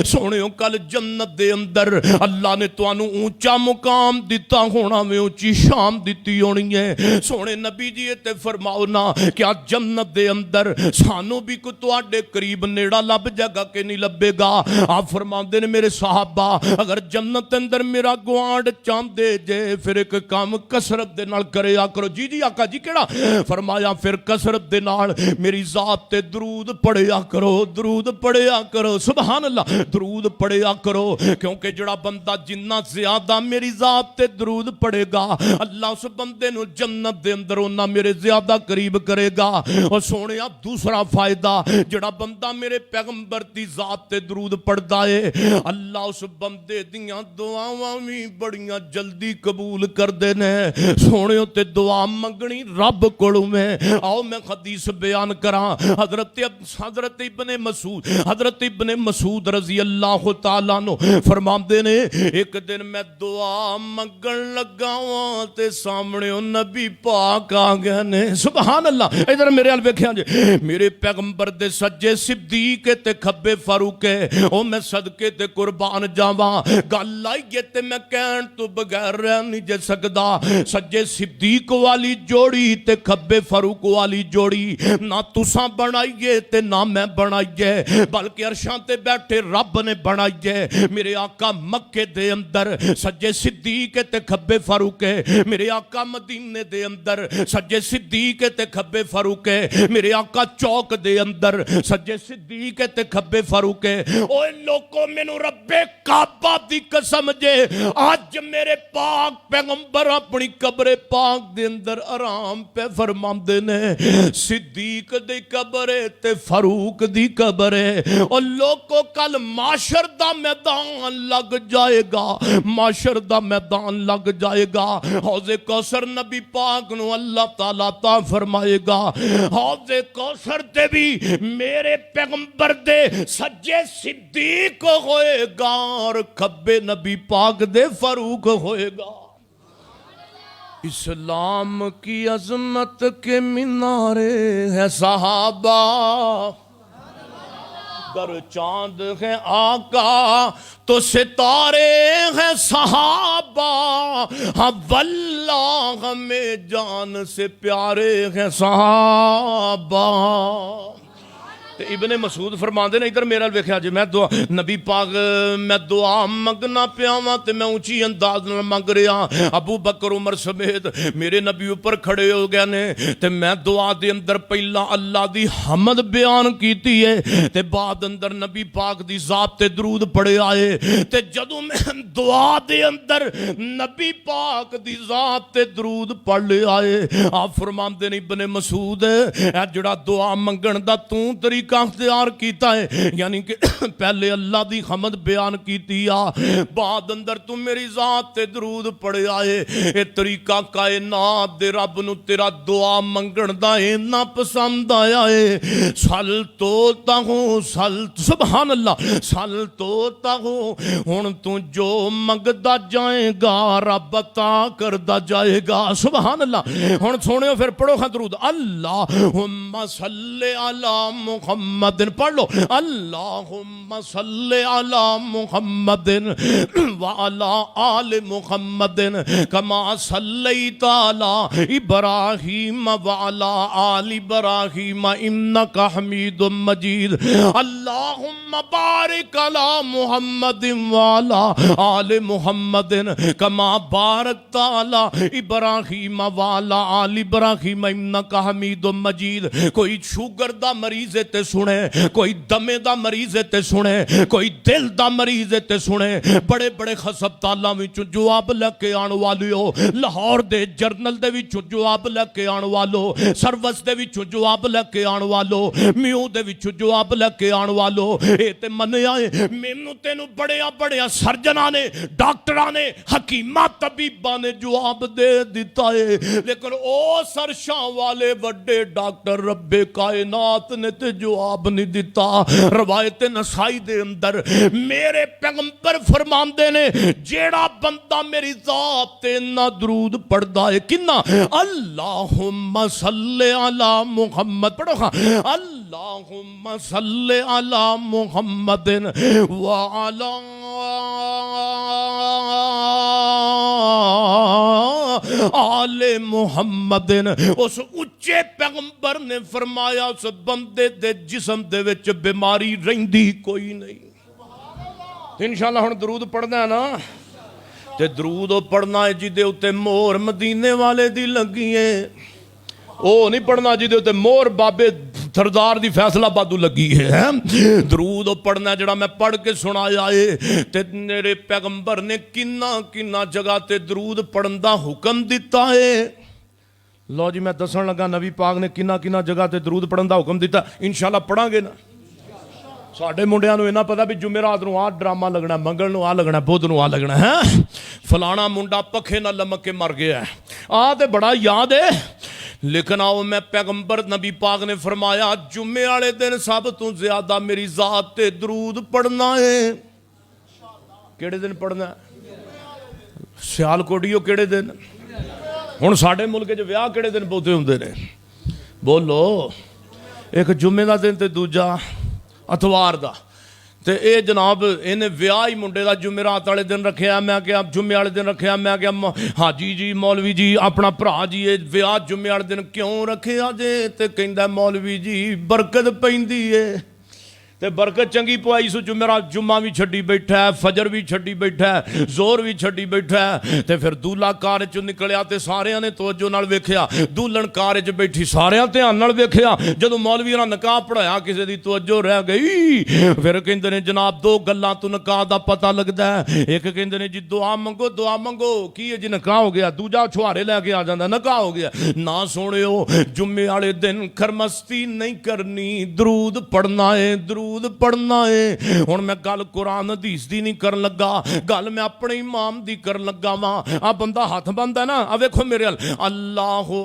سونیو کل جنت دے اندر اللہ نے تانوں اونچا مقام دتا ہونا، میں اونچی شان دتی ہونی ہے۔ سونے نبی جی تے فرماؤ نا کیا جنت دے اندر سانو بھی کو تواڈے قریب نیڑا لب جائے گا کہ نہیں لبے گا؟ آپ فرماندے نے میرے صحابہ اگر جنت اندر میرا گوانڈ چاندے جے پھر ایک کام کسرت دے نال کریا کرو۔ جی آقا جی کیڑا؟ فرمایا پھر کسرت دے نال میری ذات تے درود پڑھیا کرو، درود پڑھیا کرو۔ سبحان اللہ، درود پڑھیا کرو، کیونکہ جڑا بندہ جنہ زیادہ میری ذات تے درود پڑھے گا اللہ اس بندے نو جنت دے اندر اونا میرے زیادہ قریب کرے گا۔ اور سونیا دوسرا فائدہ جڑا بندہ میرے پیغمبر دی ذات تے درود پڑھدا ہے اللہ اس بندے دیاں دعاواں بھی بڑیاں جلدی قبول کر دینے۔ سونیوں تے دعا منگنی رب کولوں میں۔ آؤ میں حدیث بیان کراں، حضرت ابن مسعود رضی اللہ تعالیٰ عنہ فرماندے نے ایک دن میں دعا منگن لگا ہوں تے سامنے نبی پاک آ گئے نے۔ سبحان اللہ، ادھر میرے حال ویکھیاں جے میرے پیغمبر دے سجے صدیق تے کھبے فاروق او میں صدقے تے قربان جاواں گل آئیے تے میں کہن تو بغیر رہ نہیں جے سکدا سجے صدیق والی جوڑی تے کھبے فاروق والی جوڑی نہ تساں بنائیے تے نہ میں بنائیے بلکہ عرشاں تے بیٹھے رب نے بنائیے میرے آقا مکے دے اندر سجے صدیق تے کھبے فاروق میرے آقا مدینے دے اندر سجے صدیق تے کھبے فاروق میرے آقا چوک دے اندر سجے صدیق تے کھبے فاروق اوے لوگوں مینوں رب کعبہ دی قسم جے آج میرے پاک پیغمبر اپنی قبر پاک دے اندر آرام پہ فرماندے نے صدیق دی قبر تے فاروق دی قبر اور لوگوں کل معاشر دا میدان لگ جائے گا معاشر دا میدان لگ جائے گا حوض کوثر نبی پاک نو اللہ تعالیٰ تا فرمائے گا حوض کوثر تے بھی میرے پیغمبر دے سجے صدیق ہوئے گا اور کھبے نبی پاک دے فاروق ہوئے گا اسلام کی عظمت کے مینارے ہے صحابہ گر چاند ہے آقا تو ستارے ہیں صحابہ ہاں واللہ ہمیں جان سے پیارے ہیں صحابہ ابن مسعود فرماندے نے ادھر میرا ویکھیا جی میں دعا نبی پاک میں دعا منگنا پیاواں تے میں اونچی انداز نال منگ رہا ابو بکر عمر سمیت میرے نبی اوپر کھڑے ہو گئے نے تے میں دعا دے اندر پہلا اللہ دی حمد بیان کیتی ہے تے بعد اندر نبی پاک دی ذات تے درود پڑھے آئے تے جدوں میں دعا دے اندر نبی پاک دی ذات تے درود پڑھ لے آئے آپ فرماندے نے ابن مسعود اے جڑا دعا منگن دا توں طریقہ اختیار کیتا ہے یعنی کہ پہلے اللہ دی حمد بیان کیتی آ بعد اندر تم میری ذات تے درود پڑھے آئے اے طریقہ کائنات دے رب نو تیرا دعا منگن دا اینا پسند آیا ہے سل توتا ہوں سل سبحان اللہ سل توتا ہوں ہن تو جو منگدا جائے گا رب عطا کردا جائے گا سبحان اللہ ہن سونیو پھر پڑھو ہاں درود اللہم صلی علی محمد پڑھ لو اللہم صلی علی محمد وعلی آل محمد کما صلیت علی ابراہیم وعلی آل ابراہیم انکا حمید مجید اللہم بارک علی محمد وعلی آل محمد کما بارکت علی ابراہیم وعلی آل ابراہیم انکا حمید مجید کوئی شوگر دا مریض تے سنے کوئی دمے دا مریض تے سنے کوئی دل دا مریض تے سنے بڑے بڑے ہسپتالاں وچوں جواب لے کے آن والیو لاہور دے جرنل دے وچوں جواب لے کے آن والو سروس دے وچوں جواب لے کے آن والو میو دے وچوں جواب لے کے آن والو اے تے منیا اے مینوں تینوں بڑیاں بڑیاں سرجناں نے ڈاکٹراں نے حکیماں طبیباں نے جواب دے دیتا ہے لیکن او سرشاں والے بڑے ڈاکٹر رب کائنات نے تے جواب نہیں دیتا روایت نسائی دے اندر میرے پیغمبر فرماندے نے جیڑا بندہ میری ذات تے نہ درود پڑھدا ہے کنا اللہم صلی علی محمد پڑھو ہاں اللہم صلی علی محمد وعلی آل محمد اس اچھے پیغمبر نے فرمایا اس بندے دے جسم دے وچ بیماری رہندی کوئی نہیں انشاءاللہ ہن درود پڑھنا ہے نا تے درود پڑھنا ہے جی دے اتے مور مدینے والے دی لگی ہے او نہیں پڑھنا جی دے اتے مور بابے سردار دی فیصلہ بادو لگی ہے درود پڑھنا جڑا میں پڑھ کے سنایا ہے تے میرے پیغمبر نے کنا کنا جگہ تے درود پڑھن دا حکم دیتا ہے لو جی میں دسن لگا نبی پاک نے کنا کنا جگہ تے درود پڑھن دا حکم دیتا انشاءاللہ پڑھاں گے نا ساڈے منڈیاں نو اینا پتا بھی جمعرات نو آ ڈرامہ لگنا منگل نو آ لگنا بدھ نو آ لگنا ہے فلانا منڈا پکھے نہ لمک کے مر گیا ہے آ تے بڑا یاد ہے لیکن آؤ میں پیغمبر نبی پاک نے فرمایا جمعے والے دن سب تو زیادہ میری ذات تے درود پڑھنا ہے کیڑے دن پڑھنا ہے سیال کوٹیو کیڑے دن ہن ساڈے ملک جو ویاہ کیڑے دن بہتے ہوندے نے بولو ایک جمعے دا دن تے دوجا اتوار دا ਤੇ ਇਹ ਜਨਾਬ ਇਹਨੇ ਵਿਆਹ ਹੀ ਮੁੰਡੇ ਦਾ ਜੁਮੇਰਾਤ ਵਾਲੇ ਦਿਨ ਰੱਖਿਆ। ਮੈਂ ਕਿਹਾ ਜੁਮੇ ਵਾਲੇ ਦਿਨ ਰੱਖਿਆ। ਮੈਂ ਕਿਹਾ ਹਾਜੀ ਜੀ ਮੌਲਵੀ ਜੀ ਆਪਣਾ ਭਰਾ ਜੀ ਇਹ ਵਿਆਹ ਜੁਮੇ ਵਾਲੇ ਦਿਨ ਕਿਉਂ ਰੱਖਿਆ ਜੇ? ਤੇ ਕਹਿੰਦਾ ਮੌਲਵੀ ਜੀ ਬਰਕਤ ਪੈਂਦੀ ਏ। ਤੇ ਬਰਕਤ ਚੰਗੀ ਪਵਾਈ ਸੋ ਜੁਮੇਰਾਤ ਜੁਮਾ ਵੀ ਛੱਡੀ ਬੈਠਾ, ਫਜਰ ਵੀ ਛੱਡੀ ਬੈਠਾ, ਜ਼ੋਰ ਵੀ ਛੱਡੀ ਬੈਠਾ। ਤੇ ਫਿਰ ਦੂਲਾ ਕਾਰ ਚੋਂ ਨਿਕਲਿਆ ਤੇ ਸਾਰਿਆਂ ਨੇ ਤਵੱਜੋ ਨਾਲ ਵੇਖਿਆ। ਦੁਲਹਨ ਕਾਰ 'ਚ ਬੈਠੀ ਸਾਰਿਆਂ ਧਿਆਨ ਨਾਲ ਵੇਖਿਆ। ਜਦੋਂ ਮੌਲਵੀ ਨਾਲ ਨਿਕਾਹ ਪੜਾਇਆ ਕਿਸੇ ਦੀ ਤਵੱਜੋ ਰਹਿ ਗਈ। ਫਿਰ ਕਹਿੰਦੇ ਨੇ ਜਨਾਬ ਦੋ ਗੱਲਾਂ ਤੋਂ ਨਿਕਾਹ ਦਾ ਪਤਾ ਲੱਗਦਾ। ਇੱਕ ਕਹਿੰਦੇ ਨੇ ਜੀ ਦੁਆ ਮੰਗੋ, ਦੁਆ ਮੰਗੋ। ਕੀ ਹੈ ਜੀ? ਨਿਕਾਹ ਹੋ ਗਿਆ। ਦੂਜਾ ਛੁਹਾਰੇ ਲੈ ਕੇ ਆ ਜਾਂਦਾ, ਨਿਕਾਹ ਹੋ ਗਿਆ। ਨਾ ਸੁਣਿਓ ਜੁਮੇ ਵਾਲੇ ਦਿਨ ਖਰਮਸਤੀ ਨਹੀਂ ਕਰਨੀ, ਦਰੂਦ ਪੜਨਾ ਹੈ, ਦਰੂਦ ਪੜਨਾ ਹੈ। ਹੁਣ ਮੈਂ ਗੱਲ ਕੁਰਾਨ ਹਦੀਸ ਦੀ ਨਹੀਂ ਕਰਨ ਲੱਗਾ, ਗੱਲ ਮੈਂ ਆਪਣੇ ਇਮਾਮ ਦੀ ਕਰਨ ਲੱਗਾ ਵਾਂ। ਆ ਬੰਦਾ ਹੱਥ ਬੰਨਦਾ ਨਾ, ਆ ਵੇਖੋ ਮੇਰੇ ਵੱਲ, ਅੱਲਾਹੁ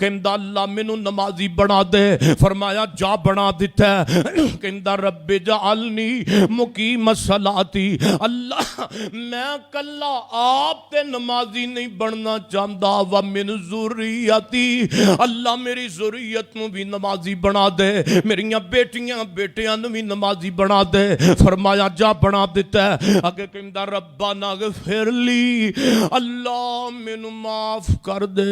کہندا اللہ مینوں نمازی بنا دے، فرمایا جا بنا دیتا ہے، کہندا ربی جعلنی مقیم الصلاتی، اللہ میں کلا آپ تے نمازی نہیں بننا چاہتا، ومن ذریتی، اللہ میری ذریت نو بھی نمازی بنا دے، میریاں بیٹیاں بیٹیاں نو بھی نمازی بنا دے، فرمایا جا بنا دیتا ہے، اگے کہندا ربنا اغفر لی، اللہ مینوں معاف کر دے،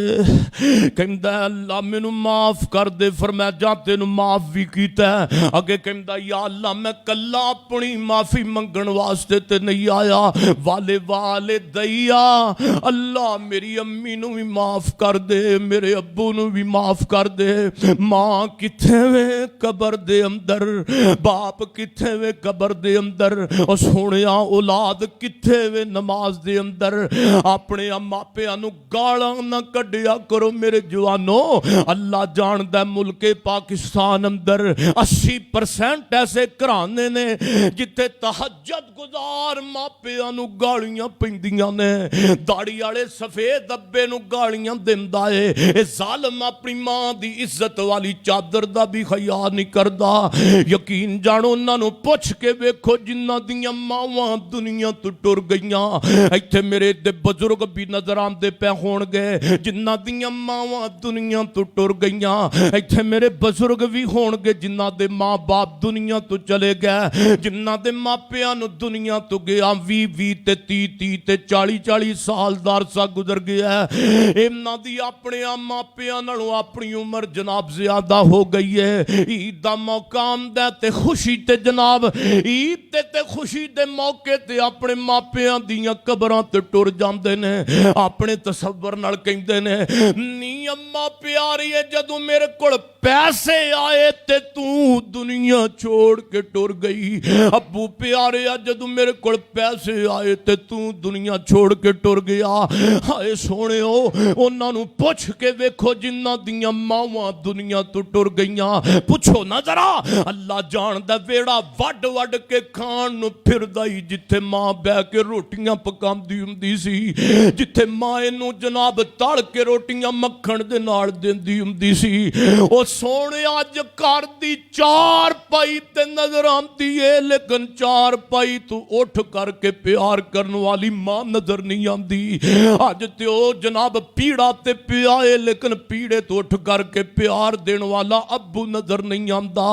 کہندا اللہ مینوں معاف کر دے، فرمایا جا تینوں معاف بھی کیتا ہے، اگے کہندا یا اللہ میں کلا اپنی معافی منگن واسطے تے نہیں آیا، والے والدیا، اللہ میری امی نو بھی معاف کر دے، میرے ابو نو بھی معاف کر دے، ماں کتھے وے قبر دے اندر، باپ کتھے وے قبر دے اندر، اور سونیا اولاد کتھے وے نماز دے اندر، اپنے ماپیاں نو گالاں نہ کڈیا کرو میرے جوانو، اللہ جاندا ہے ملک پاکستان اندر 80% ایسے گھرانے نے جتھے تہجد گزار ماپیاں نو گالیاں پیندیاں نے، داڑھی والے سفید ابے نو گالیاں دیندا اے، اے ظالم اپنی ماں دی عزت والی چادر دا بھی خیال نہیں کردا، یقین جانو انہاں نو پوچھ کے ویکھو جنہاں دیاں ماواں دنیا تو ٹر گئیاں، ایتھے میرے دے بزرگ بھی نظر آندے پے ہون گے جنہاں دیاں ماواں دنیا تو ٹر گئیاں، ایتھے میرے بزرگ بھی ہون گے جنہاں دے ماں باپ دنیا تو چلے گئے، جنہاں دے ماپیاں نو دنیا تو گیا 20 تے 30 تے 40 سال دا عرصہ گزر گیا ہے، انہاں دی اپنے ماپیاں نالوں اپنی عمر جناب زیادہ ہو گئی ہے، عید دا موقع آندا تے خوشی تے جناب عید تے خوشی دے موقع تے اپنے ماپیاں دیاں قبراں تے ٹر جاندے نے، اپنے تصور نال کہندے نے نی اماں پیاری ہے جدوں میرے کول پیسے آئے تے تو دنیا چھوڑ کے ٹر گئی، ابو پیارے جدوں میرے کول پیسے آئے تے تو دنیا چھوڑ کے ٹر گیا، ہائے سونے انہاں نو پوچھ کے ویکھو جنہاں دیاں ماواں دنیا تو ٹر گئیاں، پوچھو نہ ذرا، اللہ جاندا ویڑا وڈ وڈ کے کھان نو پھردا ہی جتھے ماں بہ کے روٹیاں پکاندی ہوندی سی، جتھے ماں نو جناب تل کے روٹیاں مکھن دے نال دیندی ہوندی سی، او سونے اج گھر دی چار پائی تے نظر آندی ہے لیکن چار پائی تو اٹھ کر کے پیار کرن والی ماں نظر نہیں آندی، اج تے او جناب پیڑا تے پیا ہے لیکن پیڑے تو اٹھ کر کے پیار دین والا ابو نظر نہیں آندا،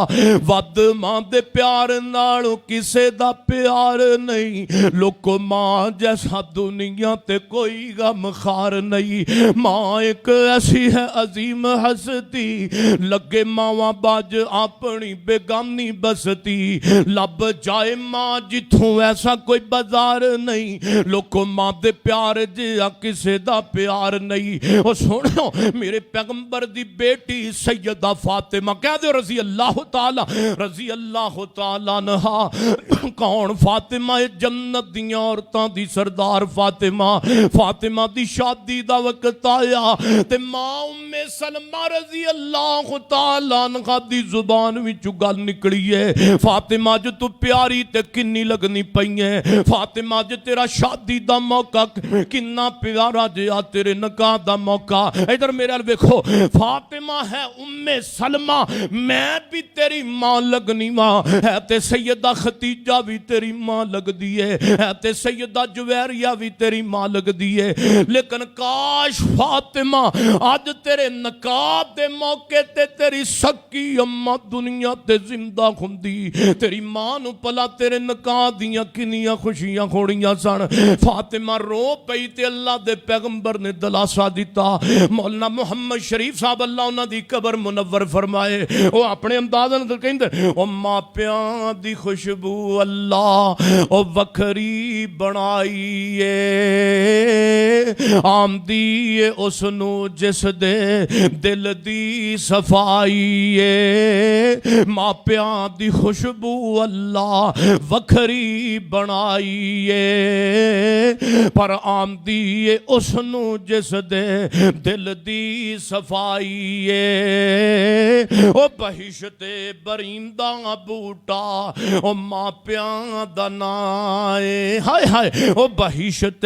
ود ماں دے پیار نالوں کسے دا پیار نہیں، لوکو ماں جیسا دنیا تے کوئی غم خار نہیں، ماں ایک ایسی ہے عظیم ہستی، لگے ماواں باج اپنی بیگانی بستی، لب جائے ماں جتھوں ایسا کوئی بازار نہیں، لوکو ماں دے پیار جیا کسے دا پیار نہیں، او سنو میرے پیغمبر دی بیٹی سیدہ فاطمہ کہہ دے رضی اللہ تعالی عنہا، کون فاطمہ جنت دیاں عورتاں دی سردار فاطمہ دی شادی دا وقت آیا تے ماں ام سلمہ رضی اللہ تعالی عنہ دی زبان وچوں گل نکلی ہے، فاطمہ جو تو پیاری تے کنی لگنی پئی ہے، فاطمہ جو تیرا شادی دا موقع کنا پیارا جیا تیرے نکاح دا موقع، ادھر میرے ال ویکھو فاطمہ ہے ام سلمہ میں بھی تیری ماں لگنی ماں ہے تے سیدہ ختیجہ بھی تیری ماں لگ دی ہے تے سیدہ جویریہ بھی تیری ماں لگ دی ہے، لیکن کاش فاطمہ آج تیرے نکاح دے موقع تے تیری سکی اماں دنیا تے زندہ ہوندی، تیری ماں نو پلا تیرے نکاح دیاں کنیاں خوشیاں کھوڑیاں سن، فاطمہ رو پئی تے اللہ دے پیغمبر نے دلاسا دیتا، مولانا محمد شریف صاحب اللہ انہاں دی قبر منور فرمائے، وہ اپنے انداز اندر کہندے او ماپیاں دی خوشبو اللہ او وکھری بنائی ہے، آمدی اس نو جس دے دل دی صفائی ہے، ماپیاں دی خوشبو اللہ وکھری بنائی ہے، پر آمدی اس نو جس دے دل دی صفائی ہے، او بہشت بریندہ بوٹا او ماپیاں دا نائے، ہائے ہائے او بہشت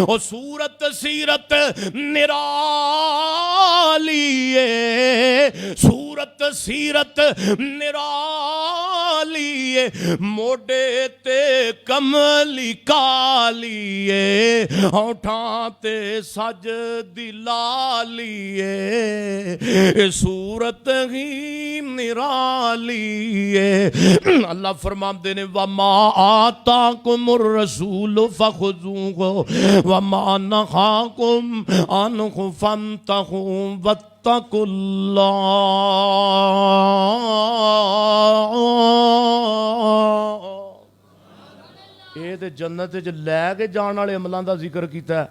او صورت سیرت نرالی ہے صورت سیرت نرالی ہے موڈے تے کملی کالی ہے ہونٹاں تے سج دی لالی ہے صورت ہی نرالی ہے اللہ فرماندے نے وما آتاکم الرسول فخذوہ وما نہاکم عنہ فانتہوا واتقوا اللہ یہ تے جنت وچ لے کے جان والے عملاں دا ذکر کیتا ہے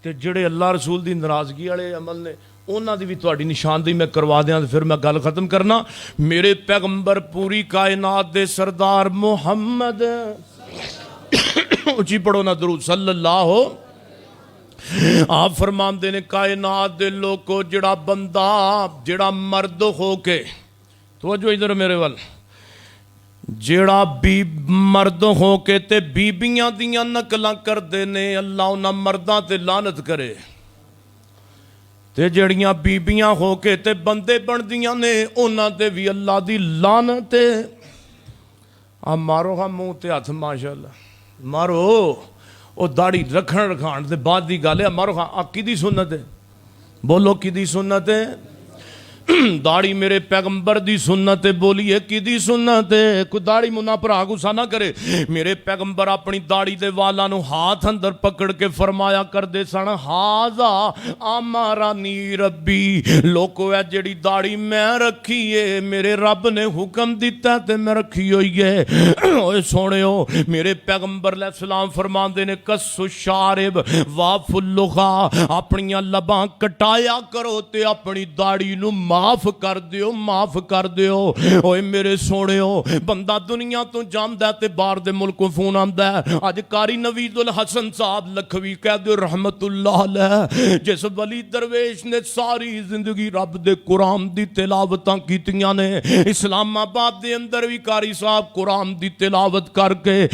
تے جڑے اللہ رسول دی ناراضگی والے عمل نے انہاں دی بھی تہاڈی نشاندہی میں کروا دیاں تے پھر میں گل ختم کرنا میرے پیغمبر پوری کائنات دے سردار محمد اچھی پڑھو نا درود صلی اللہ آپ فرماندے نے کائنات دے لوگو جڑا بندہ جڑا مرد ہو کے توجہ ادھر میرے وال جیڑا مرد ہو کے تے بیبیاں دیاں نقلاں کر دینے اللہ انہاں مرداں تے لعنت کرے تے جڑیاں بیبیاں ہو کے تے بندے بن دیاں نے انہاں تے بھی اللہ دی لعنت آپ مارو ہاں منہ تے ہاتھ ماشاءاللہ مارو او داڑھی رکھان تے بعد دی گل ہے مارو ہاں کی دی سنت ہے بولو کی دی سنت ہے داڑھی میرے پیغمبر دی سنت بولیے کی دی سنت کوئی داڑھی منا بھرا غصہ نہ کرے میرے پیغمبر اپنی داڑھی دے والا نو ہاتھ اندر پکڑ کے فرمایا کر دے سن ہاذا امرانی ربی لوکو ہے جڑی داڑھی میں رکھی ہے میرے رب نے حکم دیتا تے میں رکھی ہوئی ہے اوے سونےو میرے پیغمبر علیہ السلام فرماندے نے کس الشارب واف اللغا اپنی لباں کٹایا کرو تے اپنی داڑھی نو معاف کر دیو اوے میرے سونےو بندہ دنیا تو جاندا تے باہر دے ملکوں فون آندا ہے اج قاری نوید الحسن صاحب لکھوی کہہ دے رحمت اللہ علیہ جس ولی درویش نے ساری زندگی رب دے قرآن دی تلاوتاں کیتیاں نے اسلام آباد دے اندر بھی قاری صاحب قرآن دی تلاوت کر کے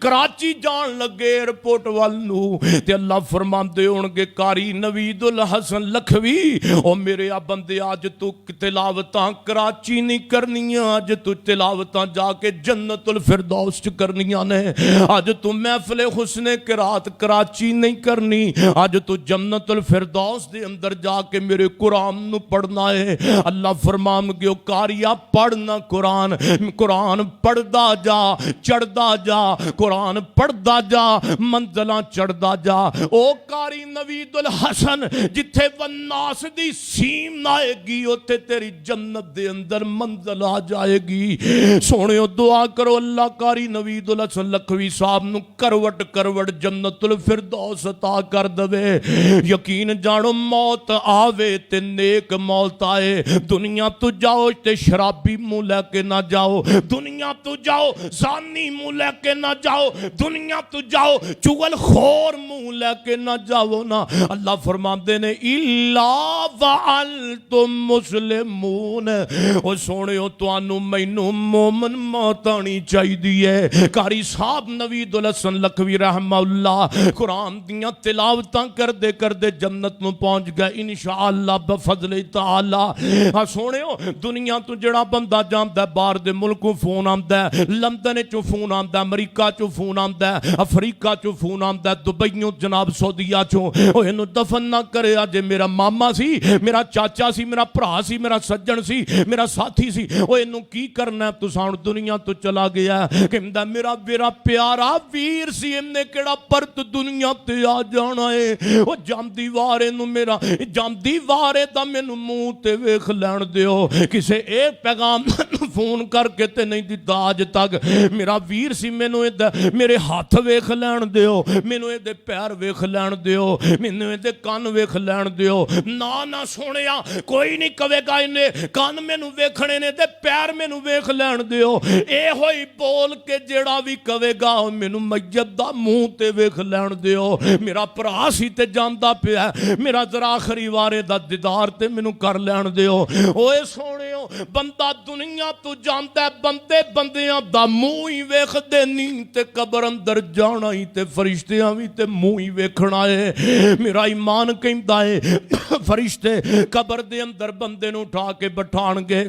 کراچی جان لگے ایئرپورٹ وال نو تے اللہ فرماندے ہونگے قاری نوید الحسن لکھوی او میرے بندے آج تو تلاوتاں کراچی نہیں کرنی آج تو تلاوتاں جا کے جنت الفردوس چ کرنیاں نے آج تو محفل حسن قرات کراچی نہیں کرنی آج تو جنت الفردوس دے اندر جا کے میرے قرآن نو پڑھنا ہے اللہ فرمان گیو کاریا پڑھنا قرآن پڑھدا جا چڑھدا جا قرآن پڑھدا جا منزلاں چڑھدا جا او قاری نوید الحسن جتھے والناس دی سیم نائے گی اوتے تیری جنت دے اندر منزل آ جائے گی سونےو دعا کرو اللہ قاری نوید الحسن لکھوی صاحب نو کروٹ جنت الفردوس عطا کر دوے یقین جانو موت آوے تے نیک موت آئے دنیا تو جاؤ تے شرابی منہ لے کے نہ جاؤ دنیا تو جاؤ زانی منہ لے کے نہ جاؤ دنیا تو جاؤ چغل خور منہ لے کے نہ جاؤ نا اللہ فرماندے نے الا وانتم مسلمون او سونےو توانو مینوں مومن موت آنی چاہیے قاری صاحب نوید الحسن لکھوی رحمہ اللہ قرآن دیاں تلاوتاں کر دے جنت نو پہنچ گئے انشاءاللہ بفضل تعالی سونےو دنیا تو جڑا بندہ جاندا ہے باہر دے ملکوں فون آندا ہے لندن چوں فون آندا ہے امریکہ چوں فون آندا ہے افریقہ چوں فون آندا ہے دبئیوں جناب سعودیہ چوں او اینو دفن نہ کرے اج میرا ماما سی میرا چاچا سی میرا بھرا سی میرا سجن سی میرا ساتھی سی او اینو کی کرنا تو سان دنیا تو چلا گیا کہندا میرا پیارا ویر سی نے کیڑا پرت دنیا تے آ جانا ہے او جاندی وارے نو میرا جاندی وارے دا مینوں منہ تے ویکھ لین دیو کسے ایک پیغام فون کر کے تے نہیں دتا اج تک میرا ویر سی مینوں میرے ہاتھ ویکھ لین دیو مینوں اے دے پیر ویکھ لین دیو مینوں اے دے کان ویکھ لین دیو نہ سونیا کوئی نہیں کہے گا انہیں کان مینوں ویکھنے نے تے پیر مینوں ویکھ لین دیو اے ہوئی بول کے جیڑا بھی کہے گا مینوں میت دا منہ تے ویکھ لین دیو میرا بھرا سی تے جاندا پیا میرا ذرا آخری وارے دا دیدار تے مینوں کر لین دیو اوے سونےو بندہ دنیا تو جاندا بندے بندیاں دا منہ ہی ویکھدے نہیں تے قبر اندر جانا ہی تے فرشتیاں بھی تے منہ ہی ویکھنا ہے۔ میرا ایمان کہندا ہے فرشتے قبر دے اندر بندے نو اٹھا کے بٹھان گے،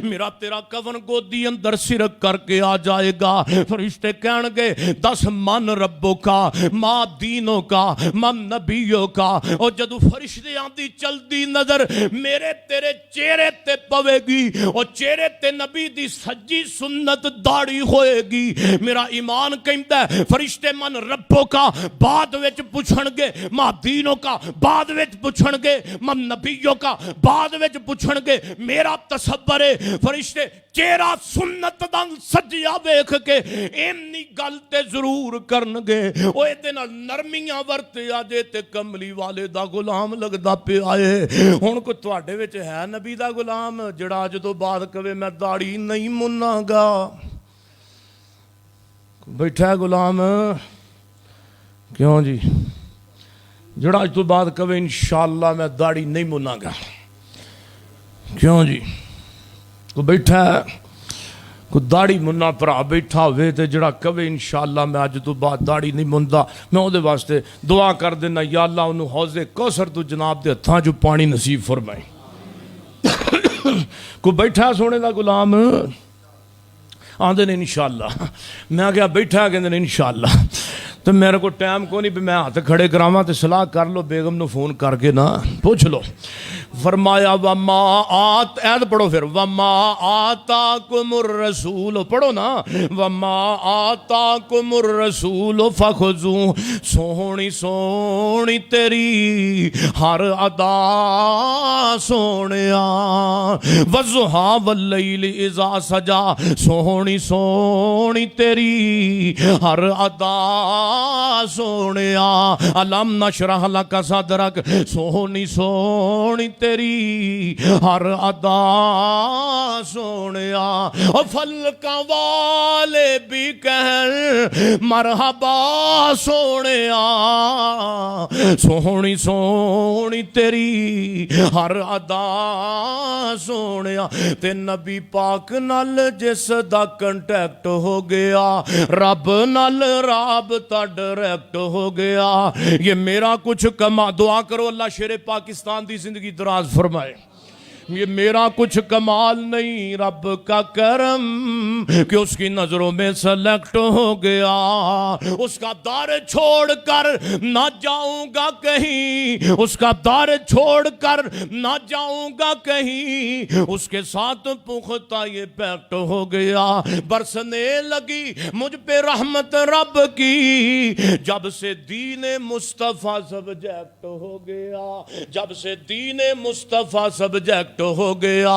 میرا تیرا کفن گودی اندر سرک کر کے آ جائے گا۔ فرشتے کہن گے دس من ربوں کا، ماں دینوں کا، من نبیوں کا۔ اور جدو فرشتے آندی چلدی نظر میرے تیرے چہرے تے پوے گی، اور چہرے تے نبی دی سجی سنت داڑھی ہوئے گی، میرا ایمان کہندا ہے فرشتے من ربوں کا بعد وچ پوچھن گے، ماں دینوں کا بعد وچ پوچھن گے، من نبیوں کا بعد وچ پوچھن گے۔ میرا تصور فرشتے چہرہ سنت دا سجیا ویکھ کے اینی گل تے ضرور کرنگے، او ایدے نال نرمیاں ورتے آجے تے کملی والے دا غلام لگدا پہ آئے۔ ہن کو تواڈے وچ ہے نبی دا غلام جڑا اج تو بعد کہے میں داڑھی نہیں مناں گا؟ بیٹھا ہے غلام، کیوں جی؟ جڑا اج تو بعد کہے انشاءاللہ میں داڑھی نہیں مناں گا، کیوں جی؟ کو بیٹھا ہے کو داڑھی منا پرا بیٹھا ہوئے تے جڑا کہے انشاءاللہ میں اج تو بعد داڑھی نہیں مندا، میں او دے واسطے دعا کر دینا یا اللہ انہوں حوض کوثر تو جناب دے ہتھاں جو پانی نصیب فرمائے۔ کو بیٹھا سونے دا غلام آندے نے انشاءاللہ، میں کہا بیٹھا کہندے نے انشاءاللہ، تو میرے کو ٹائم کو نہیں بھی میں ہاتھ کھڑے کراواں تے صلاح کر لو، بیگم نو فون کر کے نا پوچھ لو۔ فرمایا وما آت، عید پڑھو پھر، وما آتاکم الرسول، پڑھو نا، وما آتاکم الرسول فخذو، سونی سونی تیری ہر ادا سونیا، والضحیٰ واللیل اذا سجا، سونی سونی تیری ہر ادا سونیا، علم نشرح لک صدرک، سونی سونی تیری ہر ادا سونیا، اور فلکا والے بھی کہن مرحبا سونیا، سونی سونی تیری ہر ادا سونیا۔ تے نبی پاک نال جس دا کنٹیکٹ ہو گیا، رب نال رابطہ ڈائریکٹ ہو گیا۔ یہ میرا کچھ کما، دعا کرو اللہ شیر پاکستان دی زندگی دراز فرمائے۔ یہ میرا کچھ کمال نہیں، رب کا کرم کہ اس کی نظروں میں سلیکٹ ہو گیا۔ اس کا دار چھوڑ کر نہ جاؤں گا کہیں، اس کا دار چھوڑ کر نہ جاؤں گا کہیں، اس کے ساتھ پختہ یہ پیکٹ ہو گیا۔ برسنے لگی مجھ پہ رحمت رب کی، جب سے دین مصطفیٰ سبجیکٹ ہو گیا، جب سے دین مصطفیٰ سبجیکٹ ہو گیا۔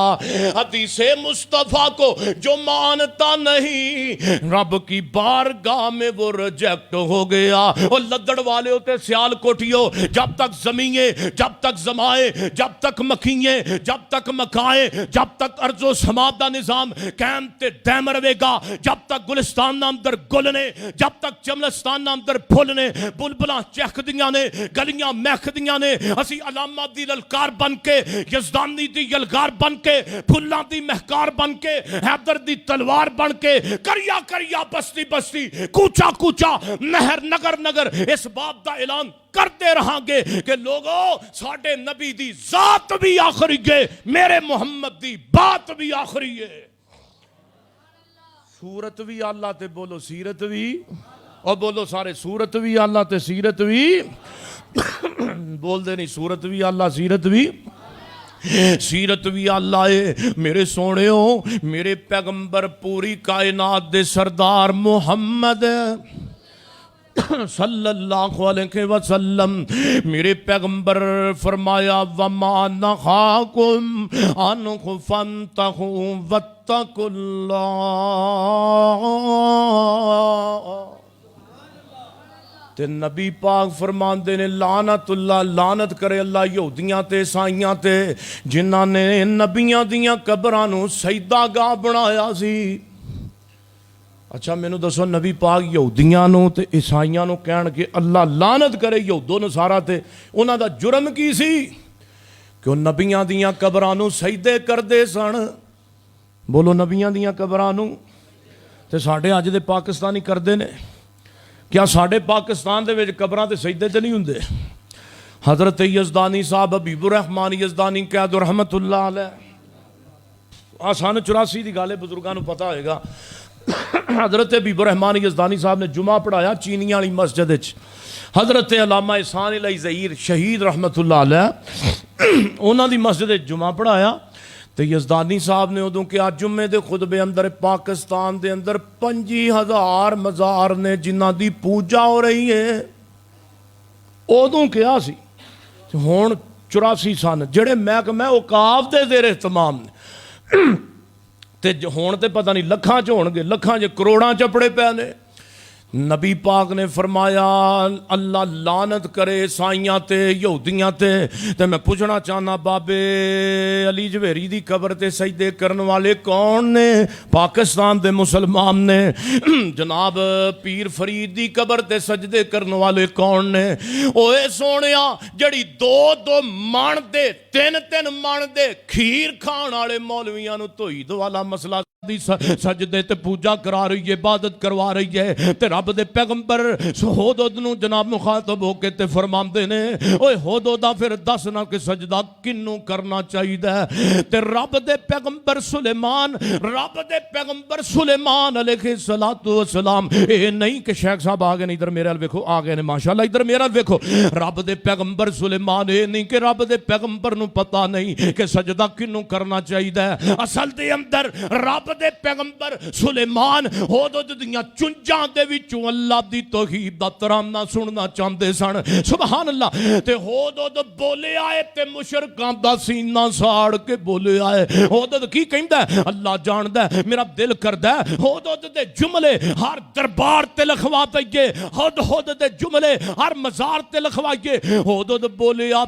حدیث مصطفیٰ کو جو مانتا نہیں، رب کی بارگاہ میں وہ ریجیکٹ ہو گیا۔ اور لدڑ والے ہوتے سیال کوٹھیوں، جب تک زمینیں، جب تک زمائے، جب تک مکھییں، جب تک مکائے، جب تک ارض و سماع دا نظام قائم تے دائم رہے گا، جب تک گلستان اندر گلنے، جب تک چملستان اندر پھولنے، بلبلاں چہک دیاں نے، گلیاں مہک دیاں نے، اسی علامہ دی للکار بن کے، یزدانی دی یلغار بن کے، پھلاں دی مہکار بن کے، حیدر دی تلوار بن کے، کریا کریا بستی بستی، کوچا کوچا، نہر نگر نگر، اس بات دا اعلان کرتے رہاں گے کہ لوگوں ساڑھے نبی دی ذات بھی آخری ہے، میرے محمد دی بات بھی آخری ہے۔ صورت بھی اللہ تے بولو سیرت بھی، اور بولو سارے صورت بھی اللہ تے سیرت بھی، بول دے نہیں صورت بھی اللہ سیرت بھی، سیرت بھی اللہ ہے۔ میرے سونے ہو، میرے پیغمبر پوری کائنات دے سردار محمد صلی اللہ علیہ وسلم، میرے پیغمبر فرمایا وَمَا نَخَاكُمْ عَنْهُ فَانْتَهُوا وَاتَّقُوا اللَّهَ۔ تے نبی پاک فرماندے نے لعنت اللہ، لعنت کرے اللہ یہودیاں تے عیسائیاں تے جنہاں نے نبیاں دیاں قبراں نو سجدہ گاہ بنایا سی۔ اچھا مینوں دسو نبی پاک یہودیاں نو تے عیسائیاں نو کہن کہ اللہ لعنت کرے یہودو نصارا تے انہاں دا جرم کی سی کہ وہ نبیاں دیاں قبراں نو سجدے کردے سن۔ بولو نبیاں دیاں قبراں نوں تے ساڈے اج دے پاکستانی کردے نے. کیا ساڈے پاکستان دے وچ قبراں تے سجدے تے نہیں ہوندے؟ حضرت یزدانی صاحب حبیب الرحمان یزدانی قید رحمت اللہ علیہ سن 84 دی گل ہے، بزرگاں نوں پتہ ہوئے گا. حضرت حبیب الرحمان یزدانی صاحب نے جمعہ پڑھایا چینی والی مسجد وچ. حضرت علامہ احسان علی ظہیر شہید رحمت اللہ علیہ انہاں دی مسجد وچ جمعہ پڑھایا تے یزدانی صاحب نے ادوں کیا جمعے دے خطبے اندر پاکستان دے اندر 25,000 مزار نے جنہاں دی پوجا ہو رہی ہے. ادوں کیا سی ہون 84 سن جڑے محکمہ اوقاف دے زیر اہتمام نے تے ہون تے پتہ نہیں لکھاں چ ہون گے، لکھاں چ کروڑاں چپڑے پے نے. نبی پاک نے فرمایا اللہ لعنت کرے عیسائیاں تے یہودیاں تے میں پوچھنا چاہنا بابے علی جویری دی قبر تے سجدے کرن والے کون نے؟ پاکستان دے مسلمان نے. جناب پیر فرید دی قبر تے سجدے کرن والے کون نے؟ اوے سونیا جڑی 2 من دے 3 من دے کھیر کھان والے مولویاں نو توحید والا مسئلہ دی سجدے تے پوجا کرا رہی ہے، عبادت کروا رہی ہے تے رب دے پیغمبر ہودود نو جناب مخاطب ہو کے تے فرماندے نے اوے ہودودا پھر دسنا کہ سجدہ کنوں کرنا چاہیے تے رب دے پیغمبر سلیمان علیہ السلام اے نہیں کہ شیخ صاحب آگے نہیں ادھر میرے ال ویکھو آگے نے ماشاءاللہ ادھر میرا ویکھو رب دے پیغمبر سلیمان اے نہیں کہ رب دے پیغمبر نو پتہ نہیں کہ سجدہ کنوں کرنا چاہیے. اصل دے اندر رب دے پیغمبر سلیمان ہودود دیاں چنجاں دے وچوں اللہ دی توحید دا ترانہ سننا چاہندے سن. سبحان اللہ. تے ہودود بولے آئے تے مشرکاں دا سینہ ساڑ کے بولے آئے. ہودود کی کہندا ہے اللہ جاندا ہے میرا دل کردا ہے ہودود دے جملے ہر دربار تے لکھوا دئیے، ہودود دے جملے ہر مزار تے لکھوائیے. ہودود بولے آ